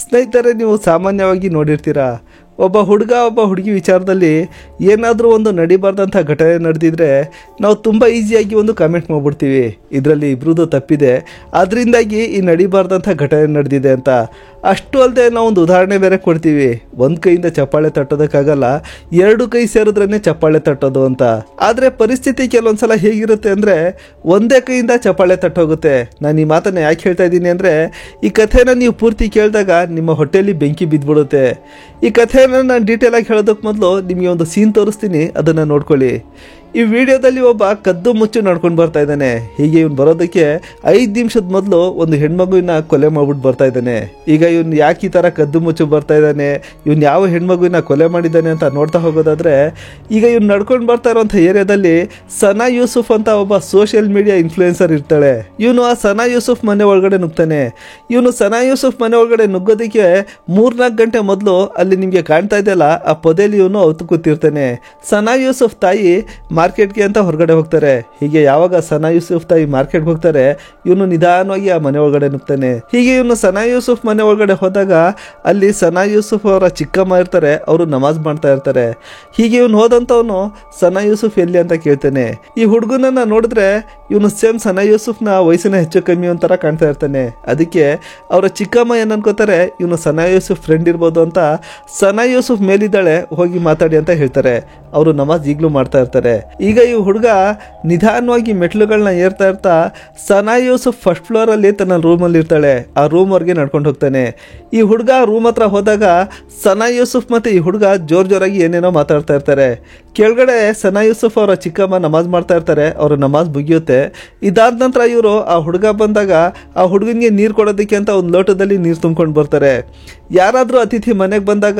ಸ್ನೇಹಿತರೆ, ನೀವು ಸಾಮಾನ್ಯವಾಗಿ ನೋಡಿರ್ತೀರಾ, ಒಬ್ಬ ಹುಡುಗ ಒಬ್ಬ ಹುಡುಗಿ ವಿಚಾರದಲ್ಲಿ ಏನಾದರೂ ಒಂದು ನಡಿಬಾರ್ದಂಥ ಘಟನೆ ನಡೆದಿದ್ರೆ ನಾವು ತುಂಬ ಈಸಿಯಾಗಿ ಒಂದು ಕಾಮೆಂಟ್ ಮಾಡಿಬಿಡ್ತೀವಿ, ಇದರಲ್ಲಿ ಇಬ್ರದ್ದು ತಪ್ಪಿದೆ, ಅದರಿಂದಾಗಿ ಈ ನಡಿಬಾರ್ದಂಥ ಘಟನೆ ನಡೆದಿದೆ ಅಂತ. ಅಷ್ಟು ಅಲ್ಲದೆ ನಾವು ಒಂದು ಉದಾಹರಣೆ ಬೇರೆ ಕೊಡ್ತೀವಿ, ಒಂದು ಕೈಯಿಂದ ಚಪ್ಪಾಳೆ ತಟ್ಟೋದಕ್ಕಾಗಲ್ಲ, ಎರಡು ಕೈ ಸೇರಿದ್ರೇ ಚಪ್ಪಾಳೆ ತಟ್ಟೋದು ಅಂತ. ಆದರೆ ಪರಿಸ್ಥಿತಿ ಕೆಲವೊಂದ್ಸಲ ಹೇಗಿರುತ್ತೆ ಅಂದರೆ ಒಂದೇ ಕೈಯಿಂದ ಚಪ್ಪಾಳೆ ತಟ್ಟೋಗುತ್ತೆ. ನಾನು ಈ ಮಾತನ್ನು ಯಾಕೆ ಹೇಳ್ತಾ ಇದ್ದೀನಿ ಅಂದರೆ, ಈ ಕಥೆನ ನೀವು ಪೂರ್ತಿ ಕೇಳಿದಾಗ ನಿಮ್ಮ ಹೊಟ್ಟೆಯಲ್ಲಿ ಬೆಂಕಿ ಬಿದ್ದುಬಿಡುತ್ತೆ. ಈ ಕಥೆನ ನಾನು ಡೀಟೇಲ್ ಆಗಿ ಹೇಳೋದಕ್ಕೆ ಮೊದಲು ನಿಮಗೆ ಒಂದು ಸೀನ್ ತೋರಿಸ್ತೀನಿ, ಅದನ್ನು ನೋಡ್ಕೊಳ್ಳಿ. ಈ ವಿಡಿಯೋದಲ್ಲಿ ಒಬ್ಬ ಕದ್ದು ಮುಚ್ಚು ನಡ್ಕೊಂಡು ಬರ್ತಾ ಇದ್ದಾನೆ. ಹೀಗೆ ಇವನು ಬರೋದಕ್ಕೆ 5 ನಿಮಿಷದ ಮೊದಲು ಒಂದು ಹೆಣ್ಮಗುವಿನ ಕೊಲೆ ಮಾಡ್ಬಿಟ್ಟು ಬರ್ತಾ ಇದ್ದಾನೆ. ಈಗ ಇವನು ಯಾಕೆ ಈ ಥರ ಕದ್ದು ಮುಚ್ಚು ಬರ್ತಾ ಇದ್ದಾನೆ, ಇವನು ಯಾವ ಹೆಣ್ಮಗುವಿನ ಕೊಲೆ ಮಾಡಿದ್ದಾನೆ ಅಂತ ನೋಡ್ತಾ ಹೋಗೋದಾದ್ರೆ, ಈಗ ಇವನು ನಡ್ಕೊಂಡು ಬರ್ತಾ ಇರೋಂಥ ಏರಿಯಾದಲ್ಲಿ ಸನಾ ಯೂಸುಫ್ ಅಂತ ಒಬ್ಬ ಸೋಷಿಯಲ್ ಮೀಡಿಯಾ ಇನ್ಫ್ಲೂಯೆನ್ಸರ್ ಇರ್ತಾಳೆ. ಇವನು ಆ ಸನಾ ಯೂಸುಫ್ ಮನೆ ಒಳಗಡೆ ನುಗ್ತಾನೆ. ಇವನು ಸನಾ ಯೂಸುಫ್ ಮನೆ ಒಳಗಡೆ ನುಗ್ಗೋದಕ್ಕೆ 3-4 ಗಂಟೆ ಮೊದಲು ಅಲ್ಲಿ ನಿಮಗೆ ಕಾಣ್ತಾ ಇದೆಯಲ್ಲ, ಆ ಪೊದೆಯಲ್ಲಿ ಇವನು ಅವತ್ತು ಕೂತಿರ್ತಾನೆ. ಸನಾ ಯೂಸುಫ್ ತಾಯಿ ಮಾರ್ಕೆಟ್ಗೆ ಅಂತ ಹೊರಗಡೆ ಹೋಗ್ತಾರೆ. ಹೀಗೆ ಯಾವಾಗ ಸನಾ ಯೂಸುಫ್ ತಾಯಿ ಮಾರ್ಕೆಟ್ಗೆ ಹೋಗ್ತಾರೆ, ಇವನು ನಿಧಾನವಾಗಿ ಆ ಮನೆ ಒಳಗಡೆ ನುಗ್ತಾನೆ. ಹೀಗೆ ಇವನು ಸನಾ ಯೂಸುಫ್ ಮನೆ ಒಳಗಡೆ ಹೋದಾಗ ಅಲ್ಲಿ ಸನಾ ಯೂಸುಫ್ ಅವರ ಚಿಕ್ಕಮ್ಮ ಇರ್ತಾರೆ, ಅವರು ನಮಾಜ್ ಮಾಡ್ತಾ ಇರ್ತಾರೆ. ಹೀಗೆ ಇವನು ಹೋದಂಥವನು ಸನಾ ಯೂಸುಫ್ ಎಲ್ಲಿ ಅಂತ ಕೇಳ್ತಾನೆ. ಈ ಹುಡುಗನನ್ನ ನೋಡಿದ್ರೆ ಇವನು ಸೇಮ್ ಸನಾ ಯೂಸುಫ್ನ ವಯಸ್ಸಿನ ಹೆಚ್ಚು ಕಮ್ಮಿ ಒಂಥರ ಕಾಣ್ತಾ ಇರ್ತಾನೆ. ಅದಕ್ಕೆ ಅವರ ಚಿಕ್ಕಮ್ಮ ಏನು ಅನ್ಕೋತಾರೆ, ಇವನು ಸನಾ ಯೂಸುಫ್ ಫ್ರೆಂಡ್ ಇರ್ಬೋದು ಅಂತ ಸನಾ ಯೂಸುಫ್ ಮೇಲಿದ್ದಾಳೆ, ಹೋಗಿ ಮಾತಾಡಿ ಅಂತ ಹೇಳ್ತಾರೆ. ಅವರು ನಮಾಜ್ ಈಗಲೂ ಮಾಡ್ತಾ ಇರ್ತಾರೆ. ಈಗ ಈ ಹುಡುಗ ನಿಧಾನವಾಗಿ ಮೆಟ್ಲುಗಳನ್ನ ಏರ್ತಾ ಇರ್ತಾ ಸನಾ ಯೂಸುಫ್ ಫಸ್ಟ್ ಫ್ಲೋರಲ್ಲಿ ತನ್ನ ರೂಮಲ್ಲಿ ಇರ್ತಾಳೆ. ಆ ರೂಮ್ವರೆಗೆ ನಡ್ಕೊಂಡು ಹೋಗ್ತಾನೆ. ಈ ಹುಡುಗ ರೂಮ್ ಹತ್ರ ಹೋದಾಗ ಸನಾ ಯೂಸುಫ್ ಮತ್ತು ಈ ಹುಡುಗ ಜೋರಾಗಿ ಏನೇನೋ ಮಾತಾಡ್ತಾ ಇರ್ತಾರೆ. ಕೆಳಗಡೆ ಸನಾ ಯೂಸುಫ್ ಅವರ ಚಿಕ್ಕಮ್ಮ ನಮಾಜ್ ಮಾಡ್ತಾ ಇರ್ತಾರೆ. ಅವರ ನಮಾಜ್ ಮುಗಿಯುತ್ತೆ. ಇದಾದ ನಂತರ ಇವರು ಆ ಹುಡುಗ ಬಂದಾಗ ಆ ಹುಡುಗನಿಗೆ ನೀರು ಕೊಡೋದಕ್ಕೆ ಅಂತ ಒಂದು ಲೋಟದಲ್ಲಿ ನೀರು ತುಂಬ್ಕೊಂಡು ಬರ್ತಾರೆ. ಯಾರಾದರೂ ಅತಿಥಿ ಮನೆಗೆ ಬಂದಾಗ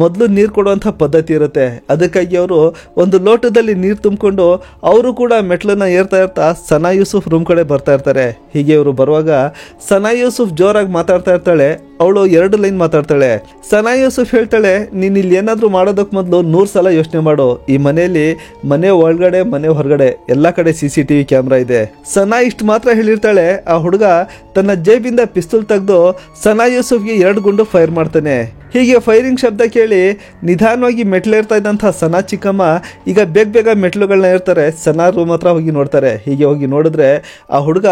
ಮೊದಲು ನೀರು ಕೊಡುವಂಥ ಪದ್ಧತಿ ಇರುತ್ತೆ. ಅದಕ್ಕಾಗಿ ಅವರು ಒಂದು ಲೋಟದಲ್ಲಿ ನೀರು ತುಂಬಿಕೊಂಡು ಅವರು ಕೂಡ ಮೆಟ್ಲನ್ನ ಏರ್ತಾ ಇರ್ತಾ ಸನಾ ಯೂಸುಫ್ ರೂಮ್ ಕಡೆ ಬರ್ತಾ ಇರ್ತಾರೆ. ಹೀಗೆ ಇವರು ಬರುವಾಗ ಸನಾ ಯೂಸುಫ್ ಜೋರಾಗಿ ಮಾತಾಡ್ತಾ ಇರ್ತಾಳೆ. ಅವಳು 2 ಲೈನ್ ಮಾತಾಡ್ತಾಳೆ. ಸನಾ ಯೂಸುಫ್ ಹೇಳ್ತಾಳೆ, ನೀನು ಇಲ್ಲಿ ಏನಾದರೂ ಮಾಡೋದಕ್ಕೆ ಮೊದಲು 100 ಸಲ ಯೋಚನೆ ಮಾಡು. ಈ ಮನೆಯಲ್ಲಿ ಮನೆ ಒಳಗಡೆ ಮನೆ ಹೊರಗಡೆ ಎಲ್ಲ ಕಡೆ CCTV ಕ್ಯಾಮ್ರಾ ಇದೆ. ಸನಾ ಇಷ್ಟು ಮಾತ್ರ ಹೇಳಿರ್ತಾಳೆ. ಆ ಹುಡುಗ ತನ್ನ ಜೇಬಿಂದ ಪಿಸ್ತೂಲ್ ತೆಗೆದು ಸನಾ ಯೂಸುಫ್ಗೆ 2 ಗುಂಡು ಫೈರ್ ಮಾಡ್ತಾನೆ. ಹೀಗೆ ಫೈರಿಂಗ್ ಶಬ್ದ ಕೇಳಿ ನಿಧಾನವಾಗಿ ಮೆಟ್ಲೇರ್ತಾ ಇದ್ದಂಥ ಸನಾ ಚಿಕ್ಕಮ್ಮ ಈಗ ಬೇಗ ಮೆಟ್ಲುಗಳನ್ನ ಏರ್ತಾರೆ. ಸನಾ ರೂಮ್ ಹತ್ರ ಹೋಗಿ ನೋಡ್ತಾರೆ. ಹೀಗೆ ಹೋಗಿ ನೋಡಿದ್ರೆ ಆ ಹುಡುಗ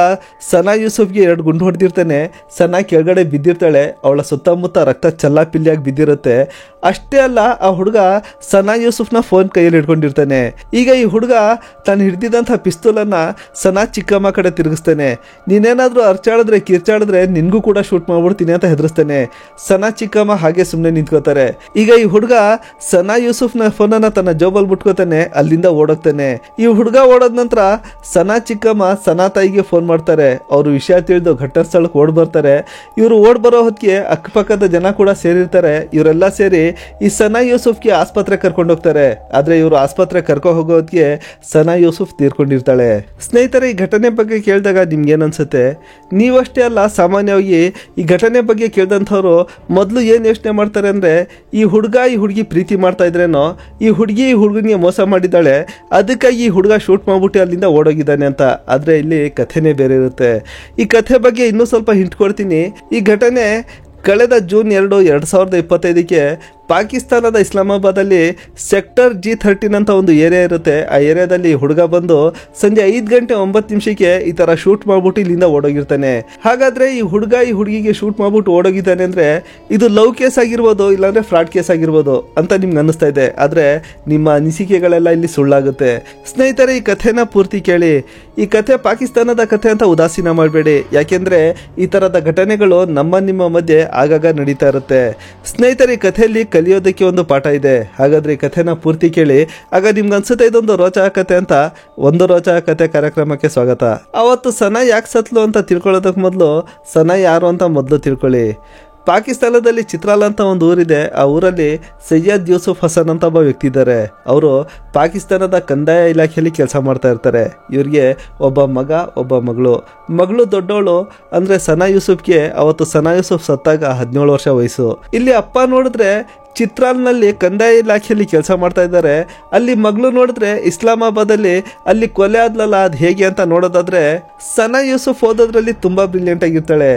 ಸನಾ ಯೂಸುಫ್ಗೆ 2 ಗುಂಡು ಹೊಡೆದಿರ್ತಾನೆ. ಸನಾ ಕೆಳಗಡೆ ಬಿದ್ದಿರ್ತಾಳೆ. ಅವಳ ಸುತ್ತಮುತ್ತ ರಕ್ತ ಚಲ್ಲಾಪಿಲ್ಲಿಯಾಗಿ ಬಿದ್ದಿರುತ್ತೆ. ಅಷ್ಟೇ ಅಲ್ಲ, ಆ ಹುಡುಗ ಸನಾ ಯೂಸುಫ್ನ ಫೋನ್ ಕೈಯಲ್ಲಿ ಹಿಡ್ಕೊಂಡಿರ್ತಾನೆ. ಈಗ ಈ ಹುಡುಗ ತಾನು ಹಿಡ್ದಿದ್ದಂಥ ಪಿಸ್ತೂಲನ್ನು ಸನಾ ಚಿಕ್ಕಮ್ಮ ಕಡೆ ತಿರುಗಿಸ್ತಾನೆ. ನೀನೇನಾದರೂ ಅರ್ಚಾಡಿದ್ರೆ ಕಿರ್ಚಾಡಿದ್ರೆ ನಿನಗೂ ಕೂಡ ಶೂಟ್ ಮಾಡ್ಬಿಡ್ತೀನಿ ಅಂತ ಹೆದರಿಸ್ತಾನೆ. ಸನಾ ಚಿಕ್ಕಮ್ಮ ಹಾಗೆ ಸುಮ್ಮನೆ ನಿಂತ್ಕೋತಾರೆ. ಈಗ ಈ ಹುಡುಗ ಸನಾ ಯೂಸುಫ್ನ ಫೋನನ್ನು ತನ್ನ ಜೋಬಲ್ಲಿ ಬಿಟ್ಕೋತಾನೆ. ಅಲ್ಲಿಂದ ಓಡೋಗ್ತಾನೆ. ಈ ಹುಡುಗ ಓಡೋದ ನಂತರ ಸನಾ ಚಿಕ್ಕಮ್ಮ ಸನಾ ತಾಯಿಗೆ ಫೋನ್ ಮಾಡ್ತಾರೆ. ಅವರು ವಿಷಯ ತಿಳಿದು ಘಟನಾ ಸ್ಥಳಕ್ಕೆ ಓಡ್ ಬರ್ತಾರೆ. ಇವರು ಓಡ್ ಬರೋ ಹೊತ್ತಿಗೆ ಅಕ್ಕಪಕ್ಕದ ಜನ ಕೂಡ ಸೇರಿರ್ತಾರೆ. ಇವರೆಲ್ಲ ಸೇರಿ ಈ ಸನಾ ಯೂಸುಫ್ಗೆ ಆಸ್ಪತ್ರೆ ಕರ್ಕೊಂಡು ಹೋಗ್ತಾರೆ. ಆದ್ರೆ ಇವರು ಆಸ್ಪತ್ರೆ ಕರ್ಕೊ ಹೋಗೋದಕ್ಕೆ ಸನಾ ಯೂಸುಫ್ ತೀರ್ಕೊಂಡಿರ್ತಾಳೆ. ಸ್ನೇಹಿತರೆ, ಈ ಘಟನೆ ಬಗ್ಗೆ ಕೇಳಿದಾಗ ನಿಮ್ಗೆ ಏನನ್ಸುತ್ತೆ? ನೀವಷ್ಟೇ ಅಲ್ಲ, ಸಾಮಾನ್ಯವಾಗಿ ಈ ಘಟನೆ ಬಗ್ಗೆ ಕೇಳಿದಂಥವ್ರು ಮೊದಲು ಏನು ಯೋಚನೆ ಮಾಡ್ತಾರೆ ಅಂದರೆ, ಈ ಹುಡುಗ ಈ ಹುಡುಗಿ ಪ್ರೀತಿ ಮಾಡ್ತಾ ಇದ್ರೇನೋ, ಈ ಹುಡುಗಿ ಈ ಹುಡುಗನಿಗೆ ಮೋಸ ಮಾಡಿದ್ದಾಳೆ, ಅದಕ್ಕಾಗಿ ಈ ಹುಡುಗ ಶೂಟ್ ಮಾಡ್ಬಿಟ್ಟು ಅಲ್ಲಿಂದ ಓಡೋಗಿದ್ದಾನೆ ಅಂತ. ಆದರೆ ಇಲ್ಲಿ ಕಥೆನೇ ಬೇರೆ ಇರುತ್ತೆ. ಈ ಕಥೆ ಬಗ್ಗೆ ಇನ್ನೂ ಸ್ವಲ್ಪ ಹಿಂಟ್ ಕೊಡ್ತೀನಿ. ಈ ಘಟನೆ ಕಳೆದ ಜೂನ್ 2, 2025ಕ್ಕೆ ಪಾಕಿಸ್ತಾನದ ಇಸ್ಲಾಮಾಬಾದಲ್ಲಿ ಸೆಕ್ಟರ್ G13 ಅಂತ ಒಂದು ಏರಿಯಾ ಇರುತ್ತೆ. ಆ ಏರಿಯಾದಲ್ಲಿ ಹುಡುಗ ಬಂದು ಸಂಜೆ 5:09 ಈ ಥರ ಶೂಟ್ ಮಾಡ್ಬಿಟ್ಟು ಇಲ್ಲಿಂದ ಓಡೋಗಿರ್ತಾನೆ. ಹಾಗಾದರೆ ಈ ಹುಡುಗ ಈ ಹುಡುಗಿಗೆ ಶೂಟ್ ಮಾಡ್ಬಿಟ್ಟು ಓಡೋಗಿದ್ದಾನೆ ಅಂದರೆ ಇದು ಲವ್ ಕೇಸ್ ಆಗಿರ್ಬೋದು, ಇಲ್ಲಾಂದರೆ ಫ್ರಾಡ್ ಕೇಸ್ ಆಗಿರ್ಬೋದು ಅಂತ ನಿಮ್ಗೆ ಅನ್ನಿಸ್ತಾ ಇದೆ. ಆದರೆ ನಿಮ್ಮ ಅನಿಸಿಕೆಗಳೆಲ್ಲ ಇಲ್ಲಿ ಸುಳ್ಳಾಗುತ್ತೆ. ಸ್ನೇಹಿತರೆ, ಈ ಕಥೆನ ಪೂರ್ತಿ ಕೇಳಿ. ಈ ಕಥೆ ಪಾಕಿಸ್ತಾನದ ಕಥೆ ಅಂತ ಉದಾಸೀನ ಮಾಡಬೇಡಿ. ಯಾಕೆಂದರೆ ಈ ಥರದ ಘಟನೆಗಳು ನಿಮ್ಮ ಮಧ್ಯೆ ಆಗಾಗ ನಡೀತಾ ಇರುತ್ತೆ. ಸ್ನೇಹಿತರೆ, ಈ ಕಥೆಯಲ್ಲಿ ಕಲಿಯೋದಕ್ಕೆ ಒಂದು ಪಾಠ ಇದೆ. ಹಾಗಾದ್ರೆ ಈ ಕಥೆನ ಪೂರ್ತಿ ಕೇಳಿ. ಆಗ ನಿಮ್ಗೆ ಅನ್ಸುತ್ತೆ ಇದೊಂದು ರೋಚಕ ಕಥೆ ಅಂತ. ಒಂದು ರೋಚಕ ಕಥೆ ಕಾರ್ಯಕ್ರಮಕ್ಕೆ ಸ್ವಾಗತ. ಅವತ್ತು ಸನಾ ಯಾಕೆ ಸತ್ಲು ಅಂತ ತಿಳ್ಕೊಳ್ಳೋದಕ್ಕೆ ಮೊದಲು ಸನಾ ಯಾರು ಅಂತ ಮೊದಲು ತಿಳ್ಕೊಳ್ಳಿ. ಪಾಕಿಸ್ತಾನದಲ್ಲಿ ಚಿತ್ರಾಲ್ ಅಂತ ಒಂದು ಊರಿದೆ. ಆ ಊರಲ್ಲಿ ಸೈಯದ್ ಯೂಸುಫ್ ಹಸನ್ ಅಂತ ಒಬ್ಬ ವ್ಯಕ್ತಿ ಇದ್ದಾರೆ. ಅವರು ಪಾಕಿಸ್ತಾನದ ಕಂದಾಯ ಇಲಾಖೆಯಲ್ಲಿ ಕೆಲಸ ಮಾಡ್ತಾ ಇರ್ತಾರೆ. ಇವರಿಗೆ ಒಬ್ಬ ಮಗ, ಒಬ್ಬ ಮಗಳು ದೊಡ್ಡವಳು ಅಂದರೆ ಸನಾ ಯೂಸುಫ್ಗೆ ಅವತ್ತು ಸನಾ ಯೂಸುಫ್ ಸತ್ತಾಗ 17 ವರ್ಷ ವಯಸ್ಸು. ಇಲ್ಲಿ ಅಪ್ಪ ನೋಡಿದ್ರೆ ಚಿತ್ರಾಲ್ನಲ್ಲಿ ಕಂದಾಯ ಇಲಾಖೆಯಲ್ಲಿ ಕೆಲಸ ಮಾಡ್ತಾ ಇದ್ದಾರೆ. ಅಲ್ಲಿ ಮಗಳು ನೋಡಿದ್ರೆ ಇಸ್ಲಾಮಾಬಾದಲ್ಲಿ ಅಲ್ಲಿ ಕೊಲೆ ಆದ್ಲಲ್ಲ, ಅದು ಹೇಗೆ ಅಂತ ನೋಡೋದಾದ್ರೆ ಸನಾ ಯೂಸುಫ್ ಓದೋದ್ರಲ್ಲಿ ತುಂಬ ಬ್ರಿಲಿಯಂಟ್ ಆಗಿರ್ತಾಳೆ.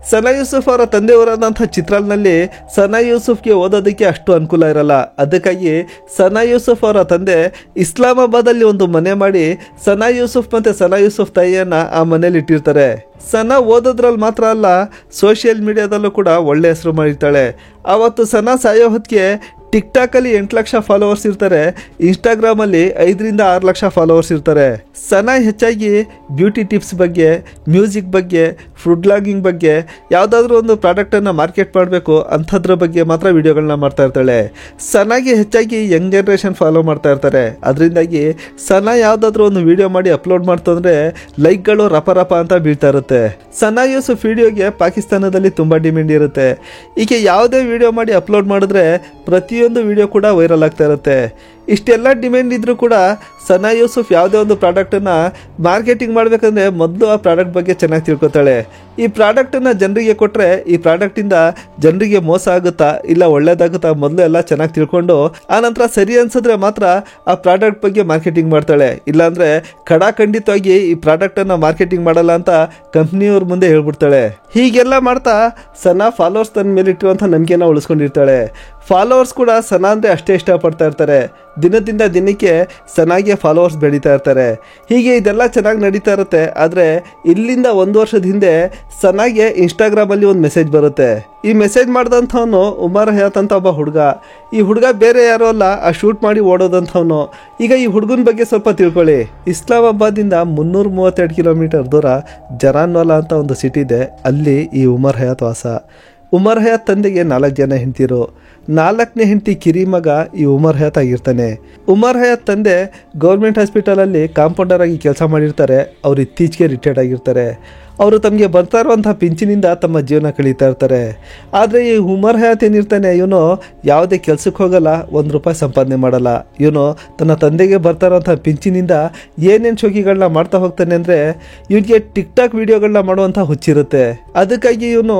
ಸನಾ ಯೂಸುಫ್ ಅವರ ತಂದೆಯವರಾದಂಥ ಚಿತ್ರಾಲ್ನಲ್ಲಿ ಸನಾ ಯೂಸುಫ್ಗೆ ಓದೋದಕ್ಕೆ ಅಷ್ಟು ಅನುಕೂಲ ಇರಲ್ಲ. ಅದಕ್ಕಾಗಿ ಸನಾ ಯೂಸುಫ್ ಅವರ ತಂದೆ ಇಸ್ಲಾಮಾಬಾದಲ್ಲಿ ಒಂದು ಮನೆ ಮಾಡಿ ಸನಾ ಯೂಸುಫ್ ಮತ್ತು ಸನಾ ಯೂಸುಫ್ ತಾಯಿಯನ್ನು ಆ ಮನೇಲಿ ಇಟ್ಟಿರ್ತಾರೆ. ಸನಾ ಓದೋದ್ರಲ್ಲಿ ಮಾತ್ರ ಅಲ್ಲ, ಸೋಷಿಯಲ್ ಮೀಡಿಯಾದಲ್ಲೂ ಕೂಡ ಒಳ್ಳೆ ಹೆಸರು ಮಾಡಿರ್ತಾಳೆ. ಆವತ್ತು ಸನಾ ಸಾಯೋ ಹೊತ್ತಿಗೆ ಟಿಕ್ಟಾಕಲ್ಲಿ 8 ಲಕ್ಷ ಫಾಲೋವರ್ಸ್ ಇರ್ತಾರೆ, ಇನ್ಸ್ಟಾಗ್ರಾಮಲ್ಲಿ 5ರಿಂದ 6 ಲಕ್ಷ ಫಾಲೋವರ್ಸ್ ಇರ್ತಾರೆ. ಸನಾ ಹೆಚ್ಚಾಗಿ ಬ್ಯೂಟಿ ಟಿಪ್ಸ್ ಬಗ್ಗೆ, ಮ್ಯೂಸಿಕ್ ಬಗ್ಗೆ, ಫುಡ್ ಬ್ಲಾಗಿಂಗ್ ಬಗ್ಗೆ, ಯಾವುದಾದ್ರೂ ಒಂದು ಪ್ರಾಡಕ್ಟನ್ನು ಮಾರ್ಕೆಟ್ ಮಾಡಬೇಕು ಅಂಥದ್ರ ಬಗ್ಗೆ ಮಾತ್ರ ವಿಡಿಯೋಗಳನ್ನ ಮಾಡ್ತಾ ಇರ್ತಾಳೆ. ಸನಾಗೆ ಹೆಚ್ಚಾಗಿ ಯಂಗ್ ಜನ್ರೇಷನ್ ಫಾಲೋ ಮಾಡ್ತಾ ಇರ್ತಾರೆ. ಅದರಿಂದಾಗಿ ಸನಾ ಯಾವುದಾದ್ರೂ ಒಂದು ವಿಡಿಯೋ ಮಾಡಿ ಅಪ್ಲೋಡ್ ಮಾಡ್ತಂದ್ರೆ ಲೈಕ್ಗಳು ರಪ ಅಂತ ಬೀಳ್ತಾ ಇರುತ್ತೆ. ಸನಾ ಯೂಸುಫ್ ವಿಡಿಯೋಗೆ ಪಾಕಿಸ್ತಾನದಲ್ಲಿ ತುಂಬ ಡಿಮ್ಯಾಂಡ್ ಇರುತ್ತೆ. ಈಗ ಯಾವುದೇ ವಿಡಿಯೋ ಮಾಡಿ ಅಪ್ಲೋಡ್ ಮಾಡಿದ್ರೆ ಪ್ರತಿಯೊಂದು ವಿಡಿಯೋ ಕೂಡ ವೈರಲ್ ಆಗ್ತಾ ಇರುತ್ತೆ. ಇಷ್ಟೆಲ್ಲ ಡಿಮ್ಯಾಂಡ್ ಇದ್ರೂ ಕೂಡ ಸನಾ ಯೂಸುಫ್ ಯಾವುದೇ ಒಂದು ಪ್ರಾಡಕ್ಟನ್ನು ಮಾರ್ಕೆಟಿಂಗ್ ಮಾಡಬೇಕಂದ್ರೆ ಮೊದಲು ಆ ಪ್ರಾಡಕ್ಟ್ ಬಗ್ಗೆ ಚೆನ್ನಾಗಿ ತಿಳ್ಕೊತಾಳೆ. ಈ ಪ್ರಾಡಕ್ಟನ್ನು ಜನರಿಗೆ ಕೊಟ್ಟರೆ ಈ ಪ್ರಾಡಕ್ಟಿಂದ ಜನರಿಗೆ ಮೋಸ ಆಗುತ್ತಾ ಇಲ್ಲ ಒಳ್ಳೇದಾಗುತ್ತಾ ಮೊದಲು ಎಲ್ಲ ಚೆನ್ನಾಗಿ ತಿಳ್ಕೊಂಡು ಆನಂತರ ಸರಿ ಅನ್ಸಿದ್ರೆ ಮಾತ್ರ ಆ ಪ್ರಾಡಕ್ಟ್ ಬಗ್ಗೆ ಮಾರ್ಕೆಟಿಂಗ್ ಮಾಡ್ತಾಳೆ. ಇಲ್ಲಾಂದರೆ ಖಂಡಿತವಾಗಿ ಈ ಪ್ರಾಡಕ್ಟನ್ನು ಮಾರ್ಕೆಟಿಂಗ್ ಮಾಡಲ್ಲ ಅಂತ ಕಂಪ್ನಿಯವ್ರ ಮುಂದೆ ಹೇಳ್ಬಿಡ್ತಾಳೆ. ಹೀಗೆಲ್ಲ ಮಾಡ್ತಾ ಸನಾ ಫಾಲೋವರ್ಸ್ ತನ್ನ ಮೇಲೆ ಇಟ್ಟಿರುವಂಥ ನಂಬಿಕೆನ ಉಳಿಸ್ಕೊಂಡಿರ್ತಾಳೆ. ಫಾಲೋವರ್ಸ್ ಕೂಡ ಸನಾ ಅಂದರೆ ಅಷ್ಟೇ ಇಷ್ಟಪಡ್ತಾ ಇರ್ತಾರೆ. ದಿನದಿಂದ ದಿನಕ್ಕೆ ಸನಾಗೆ ಫಾಲೋವರ್ಸ್ ಬೆಳೀತಾ ಇರ್ತಾರೆ. ಹೀಗೆ ಇದೆಲ್ಲ ಚೆನ್ನಾಗಿ ನಡೀತಾ ಇರುತ್ತೆ. ಆದರೆ ಇಲ್ಲಿಂದ 1 ವರ್ಷದ ಹಿಂದೆ ಸನಾಗೆ ಇನ್ಸ್ಟಾಗ್ರಾಮಲ್ಲಿ ಒಂದು ಮೆಸೇಜ್ ಬರುತ್ತೆ. ಈ ಮೆಸೇಜ್ ಮಾಡಿದಂಥವನು ಉಮರ್ ಹಯಾತ್ ಅಂತ ಒಬ್ಬ ಹುಡುಗ. ಈ ಹುಡುಗ ಬೇರೆ ಯಾರೋ ಅಲ್ಲ, ಆ ಶೂಟ್ ಮಾಡಿ ಓಡೋದಂಥವನು. ಈಗ ಈ ಹುಡುಗನ ಬಗ್ಗೆ ಸ್ವಲ್ಪ ತಿಳ್ಕೊಳ್ಳಿ. ಇಸ್ಲಾಮಾಬಾದಿಂದ 332 ಕಿಲೋಮೀಟರ್ ದೂರ ಜರಾನ್ವಾಲಾ ಅಂತ ಒಂದು ಸಿಟಿ ಇದೆ. ಅಲ್ಲಿ ಈ ಉಮರ್ ಹಯಾತ್ ವಾಸ. ಉಮರ್ ಹಯಾತ್ ತಂದೆಗೆ 4 ಜನ ಹೆಂಡತಿರು. 4ನೇ ಹೆಂಡತಿ ಕಿರಿ ಮಗ ಈ ಉಮರ್ ಹಯಾತ್ ಆಗಿರ್ತಾನೆ. ಉಮರ್ ಹಯಾತ್ ತಂದೆ ಗೌರ್ಮೆಂಟ್ ಹಾಸ್ಪಿಟಲಲ್ಲಿ ಕಾಂಪೌಂಡರ್ ಆಗಿ ಕೆಲಸ ಮಾಡಿರ್ತಾರೆ. ಅವರು ಇತ್ತೀಚೆಗೆ ರಿಟೈರ್ಡ್ ಆಗಿರ್ತಾರೆ. ಅವರು ತಮಗೆ ಬರ್ತಾ ಇರುವಂಥ ಪಿಂಚಿನಿಂದ ತಮ್ಮ ಜೀವನ ಕಳೀತಾ ಇರ್ತಾರೆ. ಆದರೆ ಈ ಉಮರ್ ಹಯಾತ್ ಏನಿರ್ತಾನೆ, ಇವನು ಯಾವುದೇ ಕೆಲಸಕ್ಕೆ ಹೋಗಲ್ಲ, 1 ರೂಪಾಯಿ ಸಂಪಾದನೆ ಮಾಡಲ್ಲ. ಇವನು ತನ್ನ ತಂದೆಗೆ ಬರ್ತಾ ಇರುವಂಥ ಪಿಂಚಿನಿಂದ ಏನೇನು ಶೋಕಿಗಳನ್ನ ಮಾಡ್ತಾ ಹೋಗ್ತಾನೆ ಅಂದರೆ ಇವನಿಗೆ ಟಿಕ್ಟಾಕ್ ವಿಡಿಯೋಗಳನ್ನ ಮಾಡುವಂಥ ಹುಚ್ಚಿರುತ್ತೆ. ಅದಕ್ಕಾಗಿ ಇವನು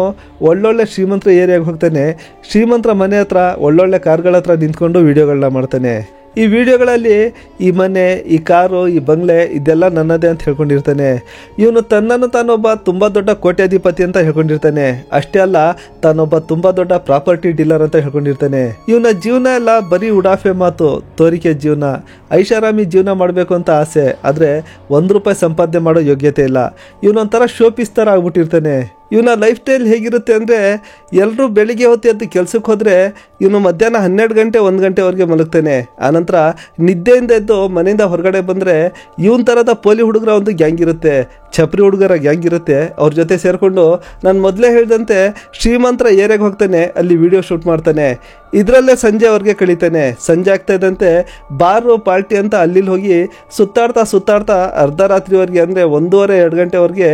ಒಳ್ಳೊಳ್ಳೆ ಶ್ರೀಮಂತರ ಏರಿಯಾಗೆ ಹೋಗ್ತಾನೆ. ಶ್ರೀಮಂತರ ಮನೆ ಹತ್ರ ಒಳ್ಳೊಳ್ಳೆ ಕಾರ್ಗಳ ಹತ್ರ ನಿಂತ್ಕೊಂಡು ವಿಡಿಯೋಗಳನ್ನ ಮಾಡ್ತಾನೆ. ಈ ವಿಡಿಯೋಗಳಲ್ಲಿ ಈ ಮನೆ, ಈ ಕಾರು, ಈ ಬಂಗ್ಲೆ ಇದೆಲ್ಲ ನನ್ನದೇ ಅಂತ ಹೇಳ್ಕೊಂಡಿರ್ತಾನೆ. ಇವನು ತನ್ನನ್ನು ತಾನೊಬ್ಬ ತುಂಬ ದೊಡ್ಡ ಕೋಟ್ಯಾಧಿಪತಿ ಅಂತ ಹೇಳ್ಕೊಂಡಿರ್ತಾನೆ. ಅಷ್ಟೇ ಅಲ್ಲ, ತಾನೊಬ್ಬ ತುಂಬ ದೊಡ್ಡ ಪ್ರಾಪರ್ಟಿ ಡೀಲರ್ ಅಂತ ಹೇಳ್ಕೊಂಡಿರ್ತಾನೆ. ಇವನ ಜೀವನ ಎಲ್ಲ ಬರೀ ಉಡಾಫೆ ಮಾತು, ತೋರಿಕೆ ಜೀವನ, ಐಷಾರಾಮಿ ಜೀವನ ಮಾಡಬೇಕು ಅಂತ ಆಸೆ. ಆದರೆ 1 ರೂಪಾಯಿ ಸಂಪಾದನೆ ಮಾಡೋ ಯೋಗ್ಯತೆ ಇಲ್ಲ. ಇವನೊಂಥರ ಶೋಪೀಸ್ ಥರ ಆಗ್ಬಿಟ್ಟಿರ್ತಾನೆ. ಇವನ ಲೈಫ್ ಸ್ಟೈಲ್ ಹೇಗಿರುತ್ತೆ ಅಂದರೆ, ಎಲ್ಲರೂ ಬೆಳಿಗ್ಗೆ ಹೊತ್ತು ಎದ್ದು ಕೆಲಸಕ್ಕೆ ಹೋದರೆ ಇವನು ಮಧ್ಯಾಹ್ನ 12 ಗಂಟೆ 1 ಗಂಟೆವರೆಗೆ ಮಲಗ್ತಾನೆ. ಆನಂತರ ನಿದ್ದೆಯಿಂದ ಎದ್ದು ಮನೆಯಿಂದ ಹೊರಗಡೆ ಬಂದರೆ ಇವನ ಥರದ ಪೋಲಿ ಹುಡುಗರ ಒಂದು ಗ್ಯಾಂಗ್ ಇರುತ್ತೆ, ಛಪ್ರಿ ಹುಡುಗರ ಗ್ಯಾಂಗ್ ಇರುತ್ತೆ. ಅವ್ರ ಜೊತೆ ಸೇರಿಕೊಂಡು ನಾನು ಮೊದಲೇ ಹೇಳಿದಂತೆ ಶ್ರೀಮಂತರ ಏರಿಯಾಗೆ ಹೋಗ್ತಾನೆ, ಅಲ್ಲಿ ವಿಡಿಯೋ ಶೂಟ್ ಮಾಡ್ತಾನೆ. ಇದರಲ್ಲೇ ಸಂಜೆ ಅವ್ರಿಗೆ ಕಳೀತಾನೆ. ಸಂಜೆ ಆಗ್ತಾ ಇದ್ದಂತೆ ಬಾರು ಪಾರ್ಟಿ ಅಂತ ಅಲ್ಲಿ ಹೋಗಿ ಸುತ್ತಾಡ್ತಾ ಅರ್ಧ ರಾತ್ರಿವರೆಗೆ ಅಂದರೆ 1:30-2 ಗಂಟೆವರೆಗೆ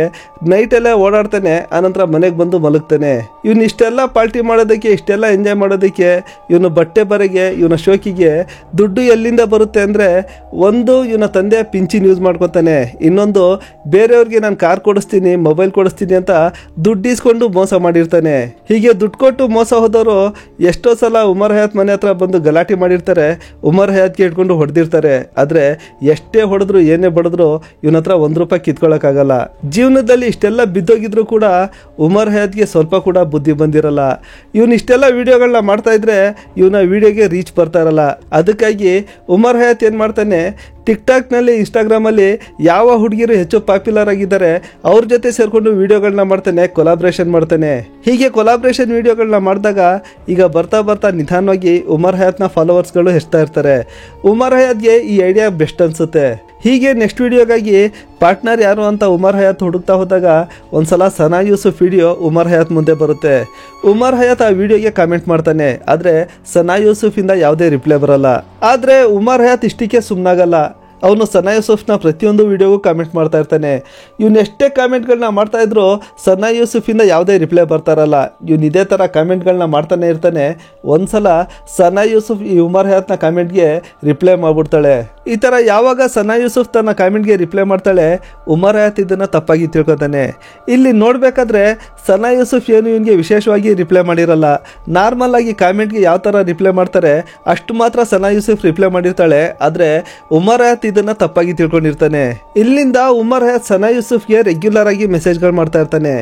ನೈಟಲ್ಲೇ ಓಡಾಡ್ತಾನೆ. ಆನಂತರ ಮನೆಗೆ ಬಂದು ಮಲಗ್ತಾನೆ. ಇವನು ಇಷ್ಟೆಲ್ಲ ಪಾರ್ಟಿ ಮಾಡೋದಕ್ಕೆ, ಇಷ್ಟೆಲ್ಲ ಎಂಜಾಯ್ ಮಾಡೋದಕ್ಕೆ, ಇವನು ಬಟ್ಟೆ ಬರೆಗೆ, ಇವನ ಶೋಕಿಗೆ ದುಡ್ಡು ಎಲ್ಲಿಂದ ಬರುತ್ತೆ ಅಂದರೆ, ಒಂದು ಇವನ ತಂದೆ ಪಿಂಚಿನ್ ಯೂಸ್ ಮಾಡ್ಕೊತಾನೆ, ಇನ್ನೊಂದು ಬೇರೆಯವ್ರಿಗೆ ನಾನು ಕಾರ್ ಕೊಡಿಸ್ತೀನಿ, ಮೊಬೈಲ್ ಕೊಡಿಸ್ತೀನಿ ಅಂತ ದುಡ್ಡು ಇಸ್ಕೊಂಡು ಮೋಸ ಮಾಡಿರ್ತಾನೆ. ಹೀಗೆ ದುಡ್ಡು ಕೊಟ್ಟು ಮೋಸ ಹೋದವರು ಎಷ್ಟೋ ಸಲ ಉಮರ್ ಹಯಾತ್ ಮನೆ ಹತ್ರ ಬಂದು ಗಲಾಟೆ ಮಾಡಿರ್ತಾರೆ. ಉಮರ್ ಹಯಾತ್ಗೆ ಇಟ್ಕೊಂಡು ಹೊಡೆದಿರ್ತಾರೆ. ಆದರೆ ಎಷ್ಟೇ ಹೊಡೆದ್ರು ಏನೇ ಬಡಿದ್ರು ಇವನ ಹತ್ರ 1 ರೂಪಾಯಿ ಕಿತ್ಕೊಳ್ಳೋಕ್ಕಾಗಲ್ಲ. ಜೀವನದಲ್ಲಿ ಇಷ್ಟೆಲ್ಲ ಬಿದ್ದೋಗಿದ್ರು ಕೂಡ ಉಮರ್ ಹಯಾತ್ಗೆ ಸ್ವಲ್ಪ ಕೂಡ ಬುದ್ಧಿ ಬಂದಿರಲ್ಲ. ಇವನು ಇಷ್ಟೆಲ್ಲ ವಿಡಿಯೋಗಳನ್ನ ಮಾಡ್ತಾ ಇದ್ರೆ ಇವನ ವಿಡಿಯೋಗೆ ರೀಚ್ ಬರ್ತಾ ಇರಲ್ಲ. ಅದಕ್ಕಾಗಿ ಉಮರ್ ಹಯಾತ್ ಏನು ಮಾಡ್ತಾನೆ, ಟಿಕ್ಟಾಕ್ನಲ್ಲಿ, ಇನ್ಸ್ಟಾಗ್ರಾಮಲ್ಲಿ ಯಾವ ಹುಡುಗಿರು ಹೆಚ್ಚು ಪಾಪ್ಯುಲರ್ ಆಗಿದ್ದಾರೆ ಅವ್ರ ಜೊತೆ ಸೇರಿಕೊಂಡು ವಿಡಿಯೋಗಳನ್ನ ಮಾಡ್ತಾನೆ, ಕೊಲಾಬ್ರೇಷನ್ ಮಾಡ್ತಾನೆ. ಹೀಗೆ ಕೊಲಾಬ್ರೇಷನ್ ವಿಡಿಯೋಗಳನ್ನ ಮಾಡಿದಾಗ ಈಗ ಬರ್ತಾ ನಿಧಾನವಾಗಿ ಉಮರ್ ಹಯಾತ್ನ ಫಾಲೋವರ್ಸ್ಗಳು ಹೆಚ್ಚುತ್ತಾ ಇರ್ತಾರೆ. ಉಮರ್ ಹಯಾತ್ಗೆ ಈ ಐಡಿಯಾ ಬೆಸ್ಟ್ ಅನಿಸುತ್ತೆ. ಹೀಗೆ ನೆಕ್ಸ್ಟ್ ವಿಡಿಯೋಗಾಗಿ ಪಾರ್ಟ್ನರ್ ಯಾರು ಅಂತ ಉಮರ್ ಹಯಾತ್ ಹುಡುಕ್ತಾ ಹೋದಾಗ ಒಂದ್ಸಲ ಸನಾ ಯೂಸುಫ್ ವಿಡಿಯೋ ಉಮರ್ ಹಯಾತ್ ಮುಂದೆ ಬರುತ್ತೆ. ಉಮರ್ ಹಯಾತ್ ಆ ವಿಡಿಯೋಗೆ ಕಾಮೆಂಟ್ ಮಾಡ್ತಾನೆ. ಆದರೆ ಸನಾ ಯೂಸುಫಿಂದ ಯಾವುದೇ ರಿಪ್ಲೈ ಬರಲ್ಲ. ಆದರೆ ಉಮರ್ ಹಯಾತ್ ಇಷ್ಟಕ್ಕೆ ಸುಮ್ಮನಾಗಲ್ಲ. ಅವನು ಸನಾ ಯೂಸುಫ್ನ ಪ್ರತಿಯೊಂದು ವಿಡಿಯೋಗೂ ಕಾಮೆಂಟ್ ಮಾಡ್ತಾ ಇರ್ತಾನೆ. ಇವನು ಎಷ್ಟೇ ಕಾಮೆಂಟ್ಗಳನ್ನ ಮಾಡ್ತಾ ಇದ್ರು ಸನಾ ಯೂಸುಫಿಂದ ಯಾವುದೇ ರಿಪ್ಲೈ ಬರ್ತಾ ಇರಲ್ಲ. ಇವನು ಇದೇ ಥರ ಕಾಮೆಂಟ್ಗಳನ್ನ ಮಾಡ್ತಾನೆ ಇರ್ತಾನೆ. ಒಂದ್ಸಲ ಸನಾ ಯೂಸುಫ್ ಈ ಉಮರ್ ಹಯಾತ್ನ ಕಾಮೆಂಟ್ಗೆ ರಿಪ್ಲೈ ಮಾಡ್ಬಿಡ್ತಾಳೆ. ಈ ಥರ ಯಾವಾಗ ಸನಾ ಯೂಸುಫ್ ತನ್ನ ಕಾಮೆಂಟ್ಗೆ ರಿಪ್ಲೈ ಮಾಡ್ತಾಳೆ, ಉಮರ್ ಹಯಾತ್ ಇದನ್ನು ತಪ್ಪಾಗಿ ತಿಳ್ಕೊತಾನೆ. ಇಲ್ಲಿ ನೋಡಬೇಕಾದ್ರೆ ಸನಾ ಯೂಸುಫ್ ಏನು ಇವನಿಗೆ ವಿಶೇಷವಾಗಿ ರಿಪ್ಲೈ ಮಾಡಿರಲ್ಲ. ನಾರ್ಮಲ್ ಆಗಿ ಕಾಮೆಂಟ್ಗೆ ಯಾವ ಥರ ರಿಪ್ಲೈ ಮಾಡ್ತಾರೆ ಅಷ್ಟು ಮಾತ್ರ ಸನಾ ಯೂಸುಫ್ ರಿಪ್ಲೈ ಮಾಡಿರ್ತಾಳೆ. ಆದರೆ ಉಮರ್ ಹಯಾತ್ ಇದನ್ನ ತಪ್ಪಾಗಿ ತಿಳ್ಕೊಂಡಿರ್ತಾನೆ. ಇಲ್ಲಿಂದ ಉಮರ್ ಹಯಾತ್ ಸನಾ ಯೂಸುಫ್ಗೆ ರೆಗ್ಯುಲರ್ ಆಗಿ ಮೆಸೇಜ್ಗಳು ಮಾಡ್ತಾ ಇರ್ತಾನೆ.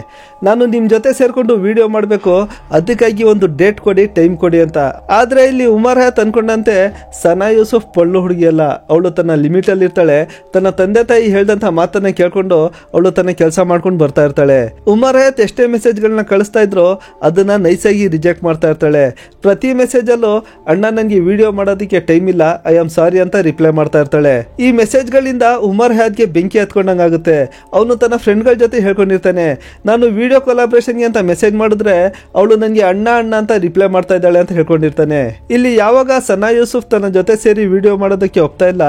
ನಾನು ನಿಮ್ಮ ಜೊತೆ ಸೇರ್ಕೊಂಡು ವಿಡಿಯೋ ಮಾಡಬೇಕು, ಅದಕ್ಕಾಗಿ ಒಂದು ಡೇಟ್ ಕೊಡಿ, ಟೈಮ್ ಕೊಡಿ ಅಂತ. ಆದ್ರೆ ಇಲ್ಲಿ ಉಮರ್ ಹಯಾತ್ ಅನ್ಕೊಂಡಂತೆ ಸನಾ ಯೂಸುಫ್ ಪಳ್ಳು ಹುಡುಗಿ ಅಲ್ಲ. ಅವಳು ತನ್ನ ಲಿಮಿಟ್ ಅಲ್ಲಿ ಇರ್ತಾಳೆ. ತನ್ನ ತಂದೆ ತಾಯಿ ಹೇಳ್ದಂತ ಮಾತನ್ನ ಕೇಳ್ಕೊಂಡು ಅವಳು ತನ್ನ ಕೆಲಸ ಮಾಡ್ಕೊಂಡು ಬರ್ತಾ ಇರ್ತಾಳೆ. ಉಮರ್ ಹಯಾತ್ ಎಷ್ಟೇ ಮೆಸೇಜ್ಗಳನ್ನ ಕಳಿಸ್ತಾ ಇದ್ರು ಅದನ್ನ ನೈಸಾಗಿ ರಿಜೆಕ್ಟ್ ಮಾಡ್ತಾ ಇರ್ತಾಳೆ. ಪ್ರತಿ ಮೆಸೇಜ್ ಅಲ್ಲೂ ಅಣ್ಣ ನನಗೆ ವಿಡಿಯೋ ಮಾಡೋದಕ್ಕೆ ಟೈಮ್ ಇಲ್ಲ, ಐ ಆಮ್ ಸಾರಿ ಅಂತ ರಿಪ್ಲೈ ಮಾಡ್ತಾ ಇರ್ತಾಳೆ. ಈ ಮೆಸೇಜ್ ಗಳಿಂದ ಉಮರ್ ಹಯಾತ್ಗೆ ಬೆಂಕಿ ಹತ್ಕೊಂಡಂಗಾಗುತ್ತೆ. ಅವನು ತನ್ನ ಫ್ರೆಂಡ್ಗಳ ಜೊತೆ ಹೇಳ್ಕೊಂಡಿರ್ತಾನೆ, ನಾನು ವಿಡಿಯೋ ಕೊಲಾಬ್ರೇಷನ್ಗೆ ಅಂತ ಮೆಸೇಜ್ ಮಾಡಿದ್ರೆ ಅವಳು ನನಗೆ ಅಣ್ಣ ಅಣ್ಣ ಅಂತ ರಿಪ್ಲೈ ಮಾಡ್ತಾ ಇದ್ದಾಳೆ ಅಂತ ಹೇಳ್ಕೊಂಡಿರ್ತಾನೆ. ಇಲ್ಲಿ ಯಾವಾಗ ಸನಾ ಯೂಸುಫ್ ತನ್ನ ಜೊತೆ ಸೇರಿ ವಿಡಿಯೋ ಮಾಡೋದಕ್ಕೆ ಒಪ್ತಾ ಇಲ್ಲ,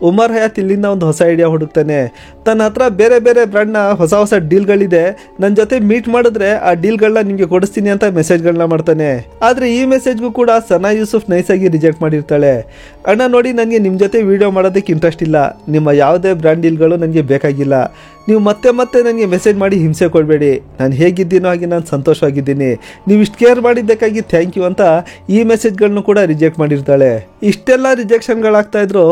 ಉಮರ್ ಹಯಾತ್ ಇಲ್ಲಿಂದ ಒಂದು ಹೊಸ ಐಡಿಯಾ ಹುಡುಕ್ತಾನೆ. ತನ್ನ ಹತ್ರ ಬೇರೆ ಬೇರೆ ಬ್ರ್ಯಾಂಡ್ನ ಹೊಸ ಹೊಸ ಡೀಲ್ಗಳಿದೆ, ನನ್ನ ಜೊತೆ ಮೀಟ್ ಮಾಡಿದ್ರೆ ಆ ಡೀಲ್ಗಳನ್ನ ನಿಮಗೆ ಕೊಡಿಸ್ತೀನಿ ಅಂತ ಮೆಸೇಜ್ಗಳನ್ನ ಮಾಡ್ತಾನೆ. ಆದ್ರೆ ಈ ಮೆಸೇಜ್ಗೂ ಕೂಡ ಸನಾ ಯೂಸುಫ್ ನೈಸಾಗಿ ರಿಜೆಕ್ಟ್ ಮಾಡಿರ್ತಾಳೆ. ಅಣ್ಣ ನೋಡಿ, ನನಗೆ ನಿಮ್ಮ ಜೊತೆ ವಿಡಿಯೋ ಮಾಡೋದಕ್ಕೆ ಇಂಟ್ರೆಸ್ಟ್ ಇಲ್ಲ, ನಿಮ್ಮ ಯಾವುದೇ ಬ್ರ್ಯಾಂಡ್ ಡೀಲ್ಗಳು ನನಗೆ ಬೇಕಾಗಿಲ್ಲ, ನೀವು ಮತ್ತೆ ಮತ್ತೆ ನನಗೆ ಮೆಸೇಜ್ ಮಾಡಿ ಹಿಂಸೆ ಕೊಡಬೇಡಿ, ನಾನು ಹೇಗಿದ್ದೀನೋ ಹಾಗೆ ನಾನು ಸಂತೋಷವಾಗಿದ್ದೀನಿ, ನೀವು ಇಷ್ಟು ಕೇರ್ ಮಾಡಿದ್ದಕ್ಕಾಗಿ ಥ್ಯಾಂಕ್ ಯು ಅಂತ ಈ ಮೆಸೇಜ್ಗಳನ್ನು ಕೂಡ ರಿಜೆಕ್ಟ್ ಮಾಡಿರ್ತಾಳೆ. ಇಷ್ಟೆಲ್ಲ ರಿಜೆಕ್ಷನ್ಗಳಾಗ್ತಾ ಇದ್ರು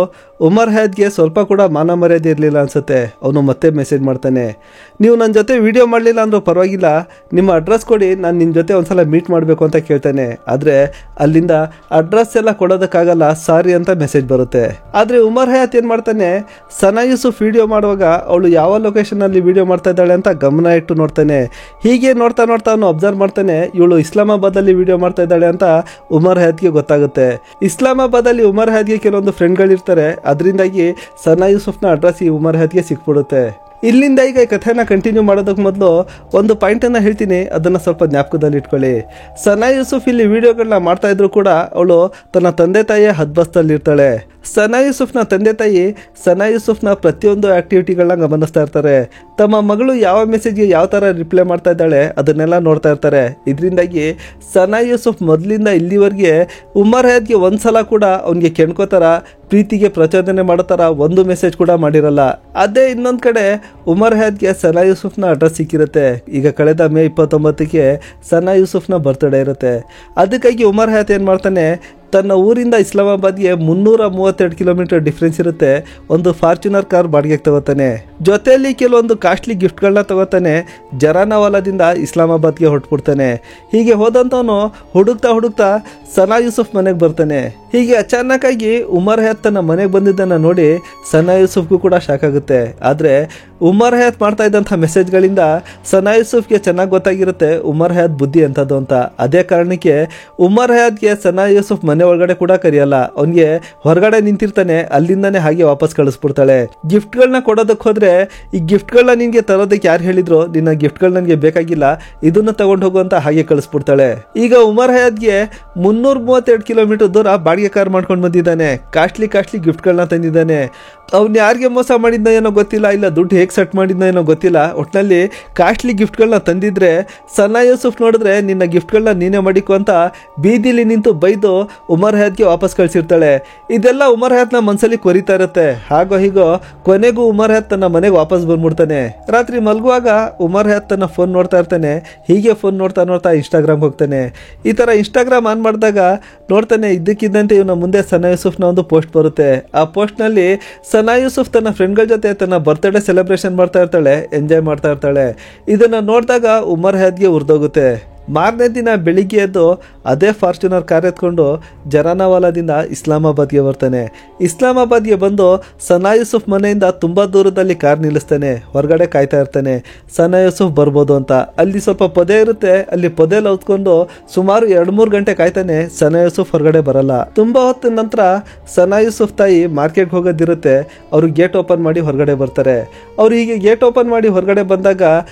ಉಮರ್ ಹಯಾತ್ಗೆ ಸ್ವಲ್ಪ ಕೂಡ ಮಾನ ಮರ್ಯಾದೆ ಇರಲಿಲ್ಲ ಅನ್ಸುತ್ತೆ. ಅವನು ಮತ್ತೆ ಮೆಸೇಜ್ ಮಾಡ್ತಾನೆ, ನೀವು ನನ್ನ ಜೊತೆ ವಿಡಿಯೋ ಮಾಡಲಿಲ್ಲ ಅಂದ್ರೂ ಪರವಾಗಿಲ್ಲ, ನಿಮ್ಮ ಅಡ್ರೆಸ್ ಕೊಡಿ, ನಾನು ನಿಮ್ಮ ಜೊತೆ ಒಂದ್ಸಲ ಮೀಟ್ ಮಾಡಬೇಕು ಅಂತ ಕೇಳ್ತಾನೆ. ಆದರೆ ಅಲ್ಲಿಂದ ಅಡ್ರೆಸ್ ಎಲ್ಲ ಕೊಡೋದಕ್ಕಾಗಲ್ಲ, ಸಾರಿ ಅಂತ ಮೆಸೇಜ್ ಬರುತ್ತೆ. ಆದರೆ ಉಮರ್ ಹಯಾತ್ ಏನು ಮಾಡ್ತಾನೆ, ಸನಾ ಯೂಸುಫ್ ವಿಡಿಯೋ ಮಾಡುವಾಗ ಅವಳು ಯಾವ ಲೊಕೇಶನ್ ಅಲ್ಲಿ ವಿಡಿಯೋ ಮಾಡ್ತಾ ಇದ್ದಾಳೆ ಅಂತ ಗಮನ ಇಟ್ಟು ನೋಡ್ತಾನೆ. ಹೀಗೆ ನೋಡ್ತಾ ನೋಡ್ತಾ ಅವನು ಅಬ್ಸರ್ವ್ ಮಾಡ್ತಾನೆ, ಇವಳು ಇಸ್ಲಾಮಾಬಾದ್ ಅಲ್ಲಿ ವಿಡಿಯೋ ಮಾಡ್ತಾ ಇದ್ದಾಳೆ ಅಂತ ಉಮರ್ ಹಯಾತ್ಗೆ ಗೊತ್ತಾಗುತ್ತೆ. ಇಸ್ಲಾಮಾಬಾದ್ ಅಲ್ಲಿ ಉಮರ್ ಹಯಾತ್ಗೆ ಕೆಲವೊಂದು ಫ್ರೆಂಡ್ಗಳಿರ್ತಾರೆ, ಅದರಿಂದಾಗಿ ಸನಾ ಯೂಸುಫ್ನ ಅಡ್ರೆಸ್ ಈ ಉಮರ್ ಹಯಾತ್ಗೆ ಸಿಕ್ಬಿಡುತ್ತೆ. ಇಲ್ಲಿಂದ ಈಗ ಈ ಕಥೆನ ಕಂಟಿನ್ಯೂ ಮಾಡೋದಕ್ಕೆ ಮೊದಲು ಒಂದು ಪಾಯಿಂಟನ್ನು ಹೇಳ್ತೀನಿ, ಅದನ್ನು ಸ್ವಲ್ಪ ಜ್ಞಾಪಕದಲ್ಲಿ ಇಟ್ಕೊಳ್ಳಿ. ಸನಾ ಯೂಸುಫ್ ಇಲ್ಲಿ ವಿಡಿಯೋಗಳನ್ನ ಮಾಡ್ತಾ ಇದ್ರು ಕೂಡ ಅವಳು ತನ್ನ ತಂದೆ ತಾಯಿಯ ಹದ್ಬಸ್ತಲ್ಲಿ ಇರ್ತಾಳೆ. ಸನಾ ಯೂಸುಫ್ನ ತಂದೆ ತಾಯಿ ಸನಾ ಯೂಸುಫ್ನ ಪ್ರತಿಯೊಂದು ಆಕ್ಟಿವಿಟಿಗಳನ್ನ ಗಮನಿಸ್ತಾ ಇರ್ತಾರೆ. ತಮ್ಮ ಮಗಳು ಯಾವ ಮೆಸೇಜ್ಗೆ ಯಾವ ಥರ ರಿಪ್ಲೈ ಮಾಡ್ತಾ ಇದ್ದಾಳೆ ಅದನ್ನೆಲ್ಲ ನೋಡ್ತಾ ಇರ್ತಾರೆ. ಇದರಿಂದಾಗಿ ಸನಾ ಯೂಸುಫ್ ಮೊದಲಿಂದ ಇಲ್ಲಿವರೆಗೆ ಉಮರ್ ಹಯಾತ್ಗೆ ಒಂದ್ಸಲ ಕೂಡ ಅವನಿಗೆ ಕೆಣ್ಕೋತಾರ, ಪ್ರೀತಿಗೆ ಪ್ರಚೋದನೆ ಮಾಡೋ ಥರ ಒಂದು ಮೆಸೇಜ್ ಕೂಡ ಮಾಡಿರಲ್ಲ. ಅದೇ ಇನ್ನೊಂದು ಕಡೆ ಉಮರ್ ಹಯಾತ್ಗೆ ಸನಾ ಯೂಸುಫ್ನ ಅಡ್ರೆಸ್ ಸಿಕ್ಕಿರುತ್ತೆ. ಈಗ ಕಳೆದ ಮೇ 29ಕ್ಕೆ ಸನಾ ಯೂಸುಫ್ನ ಬರ್ತ್ಡೇ ಇರುತ್ತೆ. ಅದಕ್ಕಾಗಿ ಉಮರ್ ಹಯಾತ್ ಏನು ಮಾಡ್ತಾನೆ, ತನ್ನ ಊರಿಂದ ಇಸ್ಲಾಮಾಬಾದ್ಗೆ 332 ಕಿಲೋಮೀಟರ್ ಡಿಫ್ರೆನ್ಸ್ ಇರುತ್ತೆ, ಒಂದು ಫಾರ್ಚುನರ್ ಕಾರ್ ಬಾಡಿಗೆಗೆ ತಗೋತಾನೆ. ಜೊತೆಯಲ್ಲಿ ಕೆಲವೊಂದು ಕಾಸ್ಟ್ಲಿ ಗಿಫ್ಟ್ಗಳನ್ನ ತಗೋತಾನೆ. ಜರಾನವಾಲಾದಿಂದ ಇಸ್ಲಾಮಾಬಾದ್ಗೆ ಹೊರಟ್ಬಿಡ್ತಾನೆ. ಹೀಗೆ ಹೋದಂಥವನು ಹುಡುಕ್ತಾ ಸನಾ ಯೂಸುಫ್ ಮನೆಗೆ ಬರ್ತಾನೆ. ಹೀಗೆ ಅಚಾನಕ್ ಆಗಿ ಉಮರ್ ಹಯಾತ್ ತನ್ನ ಮನೆಗೆ ಬಂದಿದ್ದನ್ನು ನೋಡಿ ಸನಾ ಯೂಸುಫ್ಗೂ ಕೂಡ ಶಾಕ್ ಆಗುತ್ತೆ. ಆದರೆ ಉಮರ್ ಹಯಾತ್ ಮಾಡ್ತಾ ಇದ್ದಂಥ ಮೆಸೇಜ್ಗಳಿಂದ ಸನಾ ಯೂಸುಫ್ಗೆ ಚೆನ್ನಾಗಿ ಗೊತ್ತಾಗಿರುತ್ತೆ ಉಮರ್ ಹಯಾತ್ ಬುದ್ಧಿ ಅಂತದ್ದು ಅಂತ. ಅದೇ ಕಾರಣಕ್ಕೆ ಉಮರ್ ಹಯಾತ್ಗೆ ಸನಾ ಯೂಸುಫ್ ಮನೆ ಒಳಗಡೆ ಕೂಡ ಕರೆಯಲ್ಲ, ಅವನಿಗೆ ಹೊರಗಡೆ ನಿಂತಿರ್ತಾನೆ, ಅಲ್ಲಿಂದಾನೆ ಹಾಗೆ ವಾಪಸ್ ಕಳಿಸ್ಬಿಡ್ತಾಳೆ. ಗಿಫ್ಟ್ಗಳನ್ನ ಕೊಡೋದಕ್ಕೆ ಹೋದ್ರೆ, ಈ ಗಿಫ್ಟ್ಗಳನ್ನ ನಿನ್ಗೆ ತರೋದಕ್ಕೆ ಯಾರು ಹೇಳಿದ್ರು, ನಿನ್ನ ಗಿಫ್ಟ್ಗಳು ನನಗೆ ಬೇಕಾಗಿಲ್ಲ, ಇದನ್ನ ತಗೊಂಡು ಹೋಗು ಅಂತ ಹಾಗೆ ಕಳಿಸ್ಬಿಡ್ತಾಳೆ. ಈಗ ಉಮರ್ ಹಯಾತ್ಗೆ 332 ಕಿಲೋಮೀಟರ್ ದೂರ ಬಾಡಿಗೆ ಕಾರ್ ಮಾಡ್ಕೊಂಡು ಬಂದಿದ್ದಾನೆ. ಕಾಸ್ಟ್ಲಿ ಗಿಫ್ಟ್ಗಳನ್ನ ತಂದಿದ್ದಾನೆ. ಅವ್ನು ಯಾರಿಗೆ ಮೋಸ ಮಾಡಿದ್ನ ಏನೋ ಗೊತ್ತಿಲ್ಲ, ಇಲ್ಲ ದುಡ್ಡು ಹೇಗೆ ಸೆಟ್ ಮಾಡಿದ್ನ ಏನೋ ಗೊತ್ತಿಲ್ಲ, ಒಟ್ಟಿನಲ್ಲಿ ಕಾಸ್ಟ್ಲಿ ಗಿಫ್ಟ್ಗಳನ್ನ ತಂದಿದ್ರೆ ಸನಾ ಯೂಸುಫ್ ನೋಡಿದ್ರೆ ನಿನ್ನ ಗಿಫ್ಟ್ಗಳನ್ನ ನೀನೇ ಮಾಡಿಕೊ ಅಂತ ಬೀದಿಲಿ ನಿಂತು ಬೈದು ಉಮರ್ ಹಯಾತ್ಗೆ ವಾಪಸ್ ಕಳಿಸಿರ್ತಾಳೆ. ಇದೆಲ್ಲ ಉಮರ್ ಹಯಾತ್ನ ಮನಸ್ಸಲ್ಲಿ ಕೊರಿತಾ ಇರುತ್ತೆ. ಹಾಗೋ ಹೀಗೋ ಕೊನೆಗೂ ಉಮರ್ ಹಯಾತ್ ತನ್ನ ಮನೆಗೆ ವಾಪಸ್ ಬಂದ್ಬಿಡ್ತಾನೆ. ರಾತ್ರಿ ಮಲಗುವಾಗ ಉಮರ್ ಹಯಾತ್ ತನ್ನ ಫೋನ್ ನೋಡ್ತಾ ಇರ್ತಾನೆ. ಹೀಗೆ ಫೋನ್ ನೋಡ್ತಾ ಇನ್ಸ್ಟಾಗ್ರಾಮ್ ಹೋಗ್ತಾನೆ. ಈ ಥರ ಇನ್ಸ್ಟಾಗ್ರಾಮ್ ಆನ್ ಮಾಡಿದಾಗ ನೋಡ್ತಾನೆ, ಇದ್ದಕ್ಕಿದ್ದಂತೆ ಇವನ ಮುಂದೆ ಸನಾ ಯೂಸುಫ್ನ ಒಂದು ಪೋಸ್ಟ್ ಬರುತ್ತೆ. ಆ ಪೋಸ್ಟ್ನಲ್ಲಿ ಸನಾ ಯೂಸುಫ್ ತನ್ನ ಫ್ರೆಂಡ್ಗಳ ಜೊತೆ ತನ್ನ ಬರ್ತ್ಡೇ ಸೆಲೆಬ್ರೇಷನ್ ಮಾಡ್ತಾ ಇರ್ತಾಳೆ, ಎಂಜಾಯ್ ಮಾಡ್ತಾ ಇರ್ತಾಳೆ. ಇದನ್ನು ನೋಡಿದಾಗ ಉಮರ್ ಹಯಾತ್ಗೆ ಉರಿದೋಗುತ್ತೆ. ಮಾರನೇ ದಿನ ಬೆಳಿಗ್ಗೆ ಎದ್ದು ಅದೇ ಫಾರ್ಚುನರ್ ಕಾರ್ ಎತ್ಕೊಂಡು ಜರಾನವಾಲಾದಿಂದ ಇಸ್ಲಾಮಾಬಾದ್ಗೆ ಬರ್ತಾನೆ. ಇಸ್ಲಾಮಾಬಾದ್ಗೆ ಬಂದು ಸನಾ ಯೂಸುಫ್ ಮನೆಯಿಂದ ತುಂಬ ದೂರದಲ್ಲಿ ಕಾರ್ ನಿಲ್ಲಿಸ್ತಾನೆ. ಹೊರಗಡೆ ಕಾಯ್ತಾ ಇರ್ತಾನೆ ಸನಾ ಯೂಸುಫ್ ಬರ್ಬೋದು ಅಂತ. ಅಲ್ಲಿ ಸ್ವಲ್ಪ ಪೊದೆ ಇರುತ್ತೆ, ಅಲ್ಲಿ ಪೊದೆಲ್ಲ ಹೊತ್ಕೊಂಡು ಸುಮಾರು 2-3 ಗಂಟೆ ಕಾಯ್ತಾನೆ. ಸನಾ ಯೂಸುಫ್ ಹೊರಗಡೆ ಬರಲ್ಲ. ತುಂಬ ಹೊತ್ತಿನ ನಂತರ ಸನಾ ಯೂಸುಫ್ ತಾಯಿ ಮಾರ್ಕೆಟ್ಗೆ ಹೋಗೋದಿರುತ್ತೆ. ಅವರು ಗೇಟ್ ಓಪನ್ ಮಾಡಿ ಹೊರಗಡೆ ಬರ್ತಾರೆ. ಅವ್ರು ಹೀಗೆ ಗೇಟ್ ಓಪನ್ ಮಾಡಿ ಹೊರಗಡೆ ಬಂದಾಗ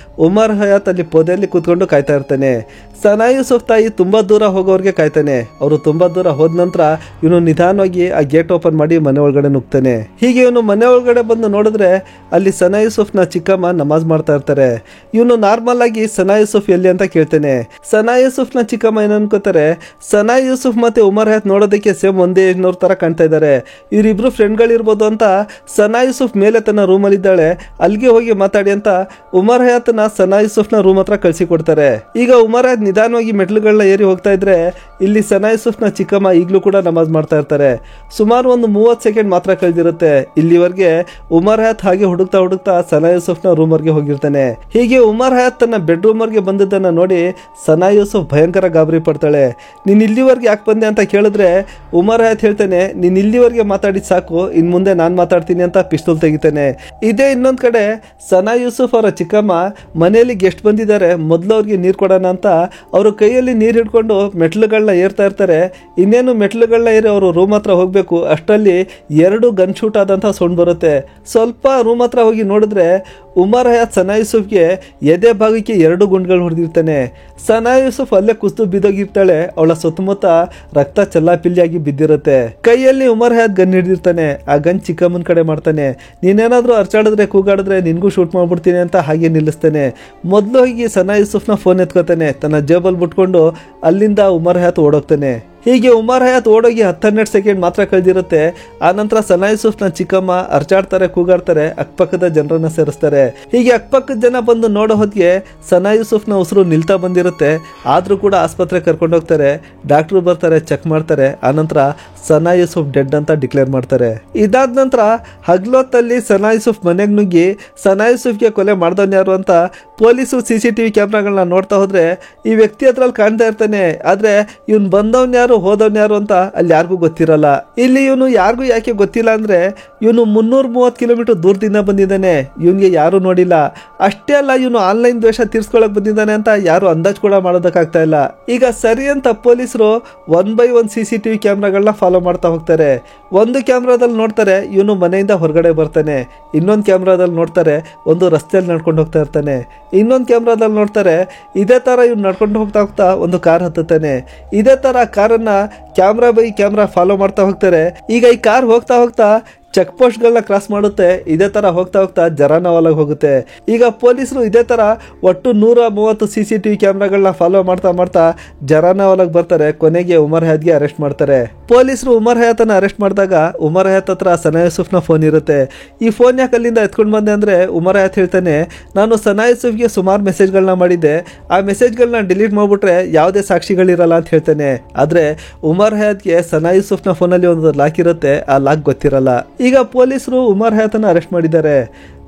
ಉಮರ್ ಹಯಾತ್ ಅಲ್ಲಿ ಪೊದೆಯಲ್ಲಿ ಕೂತ್ಕೊಂಡು ಕಾಯ್ತಾ ಇರ್ತಾನೆ. ಸನಾ ಯೂಸುಫ್ ತಾಯಿ ತುಂಬ ದೂರ ಹೋಗೋರಿಗೆ ಕಾಯ್ತಾನೆ. ಅವರು ತುಂಬ ದೂರ ಹೋದ ನಂತರ ಇವನು ನಿಧಾನವಾಗಿ ಆ ಗೇಟ್ ಓಪನ್ ಮಾಡಿ ಮನೆ ಒಳಗಡೆ ನುಗ್ತಾನೆ. ಹೀಗೆ ಇವನು ಮನೆ ಒಳಗಡೆ ಬಂದು ನೋಡಿದ್ರೆ ಅಲ್ಲಿ ಸನಾ ಯೂಸುಫ್ನ ಚಿಕ್ಕಮ್ಮ ನಮಾಜ್ ಮಾಡ್ತಾ ಇರ್ತಾರೆ. ಇವನು ನಾರ್ಮಲ್ ಆಗಿ ಸನಾ ಯೂಸುಫ್ ಎಲ್ಲಿ ಅಂತ ಕೇಳ್ತಾನೆ. ಸನಾ ಯೂಸುಫ್ನ ಚಿಕ್ಕಮ್ಮ ಏನು ಅನ್ಕೋತಾರೆ, ಸನಾ ಯೂಸುಫ್ ಮತ್ತೆ ಉಮರ್ ಹಯಾತ್ ನೋಡೋದಕ್ಕೆ ಸೇಮ್ ಒಂದೇ ಏಜ್ನವ್ರ ತರ ಕಾಣ್ತಾ ಇದ್ದಾರೆ, ಇವರಿಬ್ರು ಫ್ರೆಂಡ್ಗಳಿರ್ಬೋದು ಅಂತ ಸನಾ ಯೂಸುಫ್ ಮೇಲೆ ತನ್ನ ರೂಮಲ್ಲಿ ಇದ್ದಾಳೆ, ಅಲ್ಲಿಗೆ ಹೋಗಿ ಮಾತಾಡಿ ಅಂತ ಉಮರ್ ಹಯಾತ್ನ ಸನಾ ಯೂಸುಫ್ನ ರೂಮ್ ಹತ್ರ ಕಳಿಸಿ ಕೊಡ್ತಾರೆ. ಈಗ ಉಮರ್ ಹಯಾತ್ ನಿಧಾನವಾಗಿ ಮೆಟ್ಲುಗಳನ್ನ ಏರಿ ಹೋಗ್ತಾ ಇದ್ರೆ ಇಲ್ಲಿ ಸನಾ ಯೂಸುಫ್ನ ಚಿಕ್ಕಮ್ಮ ಈಗಲೂ ಕೂಡ ನಮಾಜ್ ಮಾಡ್ತಾ ಇರ್ತಾರೆ. ಸುಮಾರು ಒಂದು 30 ಸೆಕೆಂಡ್ ಮಾತ್ರ ಕಳೆದಿರುತ್ತೆ. ಇಲ್ಲಿವರೆಗೆ ಉಮರ್ ಹಯಾತ್ ಹಾಗೆ ಹುಡುಕ್ತಾ ಹುಡುಕ್ತಾ ಸನಾ ಯೂಸುಫ್ನ ರೂಮರ್ಗೆ ಹೋಗಿರ್ತಾನೆ. ಹೀಗೆ ಉಮರ್ ಹಯಾತ್ ತನ್ನ ಬೆಡ್ರೂಮರ್ಗೆ ಬಂದದ್ದನ್ನ ನೋಡಿ ಸನಾ ಯೂಸುಫ್ ಭಯಂಕರ ಗಾಬರಿ ಪಡ್ತಾಳೆ. ನೀನ್ ಇಲ್ಲಿವರೆಗೆ ಯಾಕೆ ಬಂದೆ ಅಂತ ಕೇಳಿದ್ರೆ ಉಮರ್ ಹಯಾತ್ ಹೇಳ್ತಾನೆ, ನೀನ್ ಇಲ್ಲಿವರೆಗೆ ಮಾತಾಡಿದ್ ಸಾಕು, ಇನ್ ಮುಂದೆ ನಾನ್ ಮಾತಾಡ್ತೀನಿ ಅಂತ ಪಿಸ್ತೂಲ್ ತೆಗಿತಾನೆ. ಇದೇ ಇನ್ನೊಂದ್ ಕಡೆ ಸನಾ ಯೂಸುಫ್ ಅವರ ಚಿಕ್ಕಮ್ಮ ಮನೆಯಲ್ಲಿ ಗೆಸ್ಟ್ ಬಂದಿದ್ದಾರೆ, ಮೊದಲು ಅವ್ರಿಗೆ ನೀರು ಕೊಡೋಣ ಅಂತ ಅವರು ಕೈಯಲ್ಲಿ ನೀರು ಹಿಡ್ಕೊಂಡು ಮೆಟ್ಲುಗಳನ್ನ ಏರ್ತಾ ಇರ್ತಾರೆ. ಇನ್ನೇನು ಮೆಟ್ಲುಗಳನ್ನ ಏರಿ ಅವರು ರೂಮ್ ಹತ್ರ ಹೋಗ್ಬೇಕು, ಅಷ್ಟರಲ್ಲಿ 2 ಗನ್ ಶೂಟ್ ಆದಂಥ ಸೌಂಡ್ ಬರುತ್ತೆ. ಸ್ವಲ್ಪ ರೂಮ್ ಹತ್ರ ಹೋಗಿ ನೋಡಿದ್ರೆ ಉಮರ್ ಹಯಾತ್ ಸನಾ ಯೂಸುಫ್ಗೆ ಎದೆ ಭಾಗಕ್ಕೆ 2 ಗುಂಡ್ಗಳು ಹೊಡೆದಿರ್ತಾನೆ. ಸನಾ ಯೂಸುಫ್ ಅಲ್ಲೇ ಕುಸ್ತು ಬಿದ್ದೋಗಿರ್ತಾಳೆ. ಅವಳ ಸುತ್ತಮುತ್ತ ರಕ್ತ ಚಲ್ಲಾಪಿಲ್ಲಿಯಾಗಿ ಬಿದ್ದಿರುತ್ತೆ. ಕೈಯಲ್ಲಿ ಉಮರ್ ಹಯಾತ್ ಗನ್ ಹಿಡಿದಿರ್ತಾನೆ. ಆ ಗನ್ ಚಿಕ್ಕಮ್ಮನ ಕಡೆ ಮಾಡ್ತಾನೆ. ನೀನೇನಾದ್ರೂ ಅರ್ಚಾಡಿದ್ರೆ ಕೂಗಾಡಿದ್ರೆ ನಿನ್ಗೂ ಶೂಟ್ ಮಾಡ್ಬಿಡ್ತೀನಿ ಅಂತ ಹಾಗೆ ನಿಲ್ಲಿಸ್ತಾನೆ. ಮೊದಲು ಹೋಗಿ ಸನಾ ಯೂಸುಫ್ನ ಫೋನ್ ಎತ್ಕೋತಾನೆ. ತನ್ನ ಜೇಬಲ್ ಬಿಟ್ಕೊಂಡು ಅಲ್ಲಿಂದ ಉಮರ್ ಹಯಾತ್ ಓಡೋಗ್ತಾನೆ. ಹೀಗೆ ಉಮರ್ ಹಯಾತ್ ಓಡೋಗಿ 10-12 ಸೆಕೆಂಡ್ ಮಾತ್ರ ಕಳೆದಿರುತ್ತೆ. ಆನಂತರ ಸನಾ ಯೂಸುಫ್ನ ಚಿಕ್ಕಮ್ಮ ಅರ್ಚಾಡ್ತಾರೆ, ಕೂಗಾಡ್ತಾರೆ, ಅಕ್ಕಪಕ್ಕದ ಜನರನ್ನ ಸೇರಿಸ್ತಾರೆ. ಹೀಗೆ ಅಕ್ಕಪಕ್ಕದ ಜನ ಬಂದು ನೋಡೋ ಹೊತ್ತಿಗೆ ಸನಾ ಯೂಸುಫ್ನ ಉಸಿರು ನಿಲ್ತಾ ಬಂದಿರುತ್ತೆ. ಆದ್ರೂ ಕೂಡ ಆಸ್ಪತ್ರೆ ಕರ್ಕೊಂಡೋಗ್ತಾರೆ. ಡಾಕ್ಟ್ರು ಬರ್ತಾರೆ, ಚೆಕ್ ಮಾಡ್ತಾರೆ. ಆನಂತರ ಸನಾ ಯೂಸುಫ್ ಡೆಡ್ ಅಂತ ಡಿಕ್ಲೇರ್ ಮಾಡ್ತಾರೆ. ಇದಾದ ನಂತರ ಹಗ್ಲೊತ್ತಲ್ಲಿ ಸನಾ ಯೂಸುಫ್ ಮನೆಗೆ ನುಗ್ಗಿ ಸನಾ ಯೂಸುಫ್ಗೆ ಕೊಲೆ ಮಾಡ್ದವ್ನು ಯಾರು ಅಂತ ಪೊಲೀಸರು CCTV ಕ್ಯಾಮ್ರಾಗಳನ್ನ ನೋಡ್ತಾ ಹೋದ್ರೆ ಈ ವ್ಯಕ್ತಿ ಹತ್ರ ಕಾಣ್ತಾ ಇರ್ತಾನೆ. ಆದ್ರೆ ಇವ್ನು ಬಂದವ್ನು ಯಾರು ಹೋದವ್ನು ಯಾರು ಅಂತ ಅಲ್ಲಿ ಯಾರಿಗೂ ಗೊತ್ತಿರಲ್ಲ. ಇಲ್ಲಿ ಇವನು ಯಾರಿಗೂ ಯಾಕೆ ಗೊತ್ತಿಲ್ಲ ಅಂದ್ರೆ ಇವನು 330 ಕಿಲೋಮೀಟರ್ ದೂರದಿಂದ ಬಂದಿದ್ದಾನೆ. ಇವನ್ಗೆ ಯಾರು ನೋಡಿಲ್ಲ. ಅಷ್ಟೇ ಅಲ್ಲ, ಇವನು ಆನ್ಲೈನ್ ದ್ವೇಷ ತೀರ್ಸ್ಕೊಳಕ್ ಬಂದಿದ್ದಾನೆ ಅಂತ ಯಾರು ಅಂದಾಜ್ ಕೂಡ ಮಾಡೋದಕ್ಕಾಗ್ತಾ ಇಲ್ಲ. ಈಗ ಸರಿ ಅಂತ ಪೊಲೀಸರು 1 by 1 CCTV ಕ್ಯಾಮ್ರಾಗಳನ್ನ ಫಾಲೋ ಮಾಡ್ತಾ ಹೋಗ್ತಾರೆ. ಒಂದು ಕ್ಯಾಮ್ರಾದಲ್ಲಿ ನೋಡ್ತಾರೆ ಇವನು ಮನೆಯಿಂದ ಹೊರಗಡೆ ಬರ್ತಾನೆ. ಇನ್ನೊಂದು ಕ್ಯಾಮ್ರಾದಲ್ಲಿ ನೋಡ್ತಾರೆ ಒಂದು ರಸ್ತೆಯಲ್ಲಿ ನಡ್ಕೊಂಡು ಹೋಗ್ತಾ ಇರ್ತಾನೆ. ಇನ್ನೊಂದು ಕ್ಯಾಮ್ರಾದಲ್ಲಿ ನೋಡ್ತಾರೆ ಇದೇ ತರ ಇವ್ನು ನಡ್ಕೊಂಡು ಹೋಗ್ತಾ ಹೋಗ್ತಾ ಒಂದು ಕಾರ್ ಹತ್ತುತ್ತಾನೆ. ಇದೇ ತರ ಕಾರನ್ನ ಕ್ಯಾಮ್ರಾ ಬೈ ಕ್ಯಾಮ್ರಾ ಫಾಲೋ ಮಾಡ್ತಾ ಹೋಗ್ತಾರೆ. ಈಗ ಈ ಕಾರ್ ಹೋಗ್ತಾ ಹೋಗ್ತಾ ಚೆಕ್ ಪೋಸ್ಟ್ಗಳನ್ನ ಕ್ರಾಸ್ ಮಾಡುತ್ತೆ. ಇದೇ ತರ ಹೋಗ್ತಾ ಹೋಗ್ತಾ ಜರಾನವಾಲಾಗಿ ಹೋಗುತ್ತೆ. ಈಗ ಪೊಲೀಸರು ಇದೇ ತರ ಒಟ್ಟು 130 CCTV ಕ್ಯಾಮ್ರಾಗಳನ್ನ ಫಾಲೋ ಮಾಡ್ತಾ ಮಾಡ್ತಾ ಜರಾನವಾಲಾಗಿ ಬರ್ತಾರೆ. ಕೊನೆಗೆ ಉಮರ್ ಹಯಾತ್ಗೆ ಅರೆಸ್ಟ್ ಮಾಡ್ತಾರೆ. ಪೊಲೀಸರು ಉಮರ್ ಹಯಾತನ ಅರೆಸ್ಟ್ ಮಾಡಿದಾಗ ಉಮರ್ ಹಯಾತ್ ಹತ್ರ ಸನಾ ಯೂಸುಫ್ನ ಫೋನ್ ಇರುತ್ತೆ. ಈ ಫೋನ್ ಯಾಕೆ ಅಲ್ಲಿಂದ ಎತ್ಕೊಂಡು ಬಂದೆ ಅಂದ್ರೆ ಉಮರ್ ಹಯಾತ್ ಹೇಳ್ತಾನೆ, ನಾನು ಸನಾ ಯೂಸುಫ್ಗೆ ಸುಮಾರು ಮೆಸೇಜ್ಗಳನ್ನ ಮಾಡಿದ್ದೆ. ಆ ಮೆಸೇಜ್ಗಳನ್ನ ಡಿಲೀಟ್ ಮಾಡ್ಬಿಟ್ರೆ ಯಾವುದೇ ಸಾಕ್ಷಿಗಳಿರಲ್ಲ ಅಂತ ಹೇಳ್ತಾನೆ. ಆದ್ರೆ ಉಮರ್ ಹಯಾತ್ಗೆ ಸನಾ ಯೂಸುಫ್ನ ಫೋನಲ್ಲಿ ಒಂದು ಲಾಕ್ ಇರುತ್ತೆ. ಆ ಲಾಕ್ ಗೊತ್ತಿರಲ್ಲ. ಈಗ ಪೊಲೀಸರು ಉಮರ್ ಹಯಾತನ ಅರೆಸ್ಟ್ ಮಾಡಿದ್ದಾರೆ.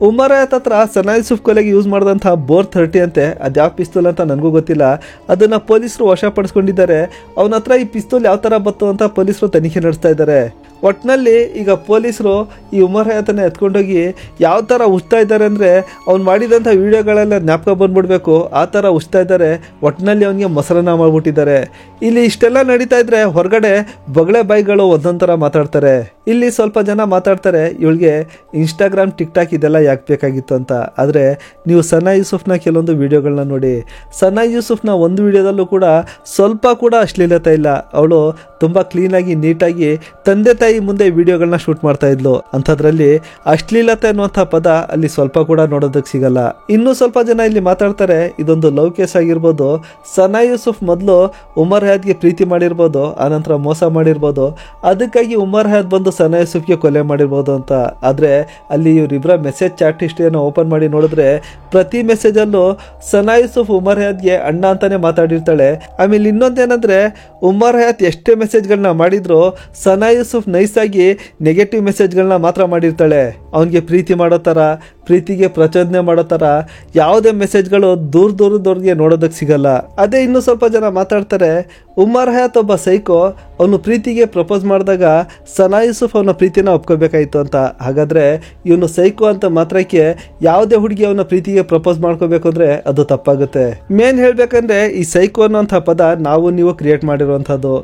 ಉಮರ್ ಹಯಾತ್ ಹತ್ರ ಸನಾ ಯೂಸುಫ್ ಕೊಲೆಗೆ ಯೂಸ್ ಮಾಡಿದಂತಹ ಬೋರ್ 30 ಅಂತೆ. ಅದ್ಯಾವ ಪಿಸ್ತೂಲ್ ಅಂತ ನನಗೂ ಗೊತ್ತಿಲ್ಲ. ಅದನ್ನ ಪೊಲೀಸರು ವಶಪಡಿಸ್ಕೊಂಡಿದ್ದಾರೆ. ಅವನ ಹತ್ರ ಈ ಪಿಸ್ತೂಲ್ ಯಾವ ತರ ಬತ್ತು ಅಂತ ಪೊಲೀಸರು ತನಿಖೆ ನಡೆಸ್ತಾ ಇದ್ದಾರೆ. ಒಟ್ಟಿನಲ್ಲಿ ಈಗ ಪೊಲೀಸರು ಈ ಉಮರ್ ಹಯಾತನ ಎತ್ಕೊಂಡೋಗಿ ಯಾವ ಥರ ಉಚ್ತಾ ಇದ್ದಾರೆ ಅಂದರೆ ಅವ್ನು ಮಾಡಿದಂಥ ವಿಡಿಯೋಗಳೆಲ್ಲ ಜ್ಞಾಪಕ ಬಂದ್ಬಿಡ್ಬೇಕು ಆ ಥರ ಉಚ್ತಾ ಇದ್ದಾರೆ. ಒಟ್ಟಿನಲ್ಲಿ ಅವನಿಗೆ ಮೊಸರನ್ನ ಮಾಡಿಬಿಟ್ಟಿದ್ದಾರೆ. ಇಲ್ಲಿ ಇಷ್ಟೆಲ್ಲ ನಡೀತಾ ಇದ್ರೆ ಹೊರಗಡೆ ಬೊಗಳೆ ಬಾಯಿಗಳು ಒಂದೊಂದು ಥರ ಮಾತಾಡ್ತಾರೆ. ಇಲ್ಲಿ ಸ್ವಲ್ಪ ಜನ ಮಾತಾಡ್ತಾರೆ, ಇವಳಿಗೆ ಇನ್ಸ್ಟಾಗ್ರಾಮ್ ಟಿಕ್ಟಾಕ್ ಇದೆಲ್ಲ ಯಾಕೆ ಬೇಕಾಗಿತ್ತು ಅಂತ. ಆದರೆ ನೀವು ಸನಾ ಯೂಸುಫ್ನ ಕೆಲವೊಂದು ವಿಡಿಯೋಗಳನ್ನ ನೋಡಿ. ಸನಾ ಯೂಸುಫ್ನ ಒಂದು ವಿಡಿಯೋದಲ್ಲೂ ಕೂಡ ಸ್ವಲ್ಪ ಕೂಡ ಅಶ್ಲೀಲತೆ ಇಲ್ಲ. ಅವಳು ತುಂಬ ಕ್ಲೀನಾಗಿ ನೀಟಾಗಿ ತಂದೆ ತಾಯಿ ಮುಂದೆ ವಿಡಿಯೋಗಳನ್ನ ಶೂಟ್ ಮಾಡ್ತಾ ಇದ್ಲು. ಅಂಥದ್ರಲ್ಲಿ ಅಶ್ಲೀಲತೆ ಅನ್ನುವಂಥ ಪದ ಅಲ್ಲಿ ಸ್ವಲ್ಪ ಕೂಡ ನೋಡೋದಕ್ಕೆ ಸಿಗಲ್ಲ. ಇನ್ನೂ ಸ್ವಲ್ಪ ಜನ ಇಲ್ಲಿ ಮಾತಾಡ್ತಾರೆ ಇದೊಂದು ಲವ್ ಕೇಸ್ ಆಗಿರ್ಬೋದು. ಸನಾ ಯೂಸುಫ್ ಮೊದಲು ಉಮರ್ ಹಯಾತ್ಗೆ ಪ್ರೀತಿ ಮಾಡಿರ್ಬೋದು, ಆನಂತರ ಮೋಸ ಮಾಡಿರ್ಬೋದು. ಅದಕ್ಕಾಗಿ ಉಮರ್ ಹಯಾತ್ ಬಂದು ಸನಾ ಯೂಸುಫ್ಗೆ ಕೊಲೆ ಮಾಡಿರ್ಬೋದು ಅಂತ. ಆದರೆ ಅಲ್ಲಿ ಇವರಿಬ್ಬರ ಮೆಸೇಜ್ ಚಾಟ್ ಹಿಸ್ಟ್ರಿಯನ್ನು ಓಪನ್ ಮಾಡಿ ನೋಡಿದ್ರೆ ಪ್ರತಿ ಮೆಸೇಜಲ್ಲೂ ಸನಾ ಯೂಸುಫ್ ಉಮರ್ ಹಯಾತ್ಗೆ ಅಣ್ಣ ಅಂತಾನೆ ಮಾತಾಡಿರ್ತಾಳೆ. ಆಮೇಲೆ ಇನ್ನೊಂದೇನಂದ್ರೆ ಉಮರ್ ಹಯಾತ್ ಎಷ್ಟೇ ಮೆಸೇಜ್ಗಳನ್ನ ಮಾಡಿದ್ರು ಸನಾ ಯೂಸುಫ್ ನೈಸಾಗಿ ನೆಗೆಟಿವ್ ಮೆಸೇಜ್ಗಳನ್ನ ಮಾತ್ರ ಮಾಡಿರ್ತಾಳೆ. ಅವನಿಗೆ ಪ್ರೀತಿ ಮಾಡೋ ಥರ, ಪ್ರೀತಿಗೆ ಪ್ರಚೋದನೆ ಮಾಡೋ ಥರ ಯಾವುದೇ ಮೆಸೇಜ್ಗಳು ದೂರದವ್ರಿಗೆ ನೋಡೋದಕ್ಕೆ ಸಿಗಲ್ಲ. ಅದೇ ಇನ್ನೂ ಸ್ವಲ್ಪ ಜನ ಮಾತಾಡ್ತಾರೆ, ಉಮರ್ ಹಯಾತ್ ಒಬ್ಬ ಸೈಕೋ, ಅವನು ಪ್ರೀತಿಗೆ ಪ್ರಪೋಸ್ ಮಾಡಿದಾಗ ಸನಾ ಯೂಸುಫ್ ಅವನ ಪ್ರೀತಿನ ಒಪ್ಕೋಬೇಕಾಯ್ತು ಅಂತ. ಹಾಗಾದ್ರೆ ಇವನು ಸೈಕೋ ಅಂತ ಮಾತ್ರಕ್ಕೆ ಯಾವುದೇ ಹುಡುಗಿ ಅವನ ಪ್ರೀತಿಗೆ ಪ್ರಪೋಸ್ ಮಾಡ್ಕೋಬೇಕು ಅಂದ್ರೆ ಅದು ತಪ್ಪಾಗುತ್ತೆ. ಮೇನ್ ಹೇಳ್ಬೇಕಂದ್ರೆ ಈ ಸೈಕೋ ಅನ್ನೋಂಥ ಪದ ನಾವು ನೀವು ಕ್ರಿಯೇಟ್ ಮಾಡಿರುವಂಥದ್ದು.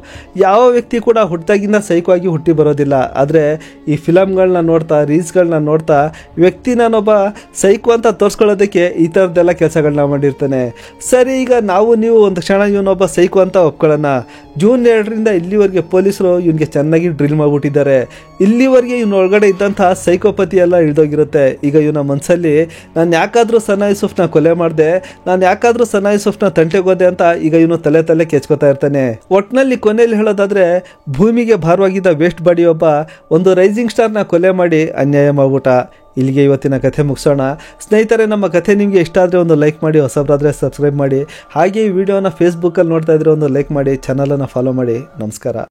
ಯಾವ ವ್ಯಕ್ತಿ ಕೂಡ ಹುಟ್ಟಾಗಿಂದ ಸೈಕೋ ಆಗಿ ಹುಟ್ಟಿ ಬರೋದಿಲ್ಲ. ಆದರೆ ಈ ಫಿಲಮ್ಗಳನ್ನ ನೋಡ್ತಾ, ರೀಲ್ಸ್ಗಳನ್ನ ನೋಡ್ತಾ ವ್ಯಕ್ತಿ ನಾನೊಬ್ಬ ಸೈಕೋ ಅಂತ ತೋರಿಸ್ಕೊಳ್ಳೋದಕ್ಕೆ ಈ ಥರದ್ದೆಲ್ಲ ಕೆಲಸಗಳನ್ನ ಮಾಡಿರ್ತಾನೆ. ಸರಿ, ಈಗ ನಾವು ನೀವು ಒಂದು ಕ್ಷಣ ಇವನೊಬ್ಬ ಸೈಕೋ ಅಂತ ಒಪ್ಕೊಳ್ಳೋಣ. ಜೂನ್ 2ರಿಂದ ಇಲ್ಲಿವರೆಗೆ ಪೊಲೀಸರು ಇವನಿಗೆ ಚೆನ್ನಾಗಿ ಡ್ರಿಲ್ ಮಾಡ್ಬಿಟ್ಟಿದ್ದಾರೆ. ಇಲ್ಲಿವರೆಗೆ ಇವನ ಒಳಗಡೆ ಇದ್ದಂಥ ಸೈಕೋಪತಿ ಎಲ್ಲ ಇಳಿದೋಗಿರುತ್ತೆ. ಈಗ ಇವನ ಮನಸ್ಸಲ್ಲಿ ನಾನು ಯಾಕಾದರೂ ಸನಾ ಯೂಸುಫ್ನ ಕೊಲೆ ಮಾಡಿದೆ, ನಾನು ಯಾಕಾದರೂ ಸನಾ ಯೂಸುಫ್ನ ತಂಟೆಗೋದೆ ಅಂತ ಈಗ ಇವನು ತಲೆ ಕೆಚ್ಕೋತಾ ಇರ್ತಾನೆ. ಒಟ್ಟಿನಲ್ಲಿ ಕೊನೆಯಲ್ಲಿ ಹೇಳೋದಾದ್ರೆ ಭೂಮಿಗೆ ಭಾರವಾಗಿದ್ದ ವೇಸ್ಟ್ ಬಾಡಿ ಒಬ್ಬ ಒಂದು ರೈಸಿಂಗ್ ಸ್ಟಾರ್ನ ಕೊಲೆ ಮಾಡಿ ಅನ್ಯಾಯ ಮಾಡ್ಬಿಟ್ಟ. ಇಲ್ಲಿಗೆ ಇವತ್ತಿನ ಕಥೆ ಮುಗಿಸೋಣ. ಸ್ನೇಹಿತರೆ, ನಮ್ಮ ಕಥೆ ನಿಮಗೆ ಇಷ್ಟ ಆದರೆ ಒಂದು ಲೈಕ್ ಮಾಡಿ, ಹೊಸಬರಾದರೆ ಸಬ್ಸ್ಕ್ರೈಬ್ ಮಾಡಿ. ಹಾಗೆ ಈ ವಿಡಿಯೋನ ಫೇಸ್ಬುಕ್ಕಲ್ಲಿ ನೋಡ್ತಾ ಇದ್ರೆ ಒಂದು ಲೈಕ್ ಮಾಡಿ, ಚಾನಲನ್ನು ಫಾಲೋ ಮಾಡಿ. ನಮಸ್ಕಾರ.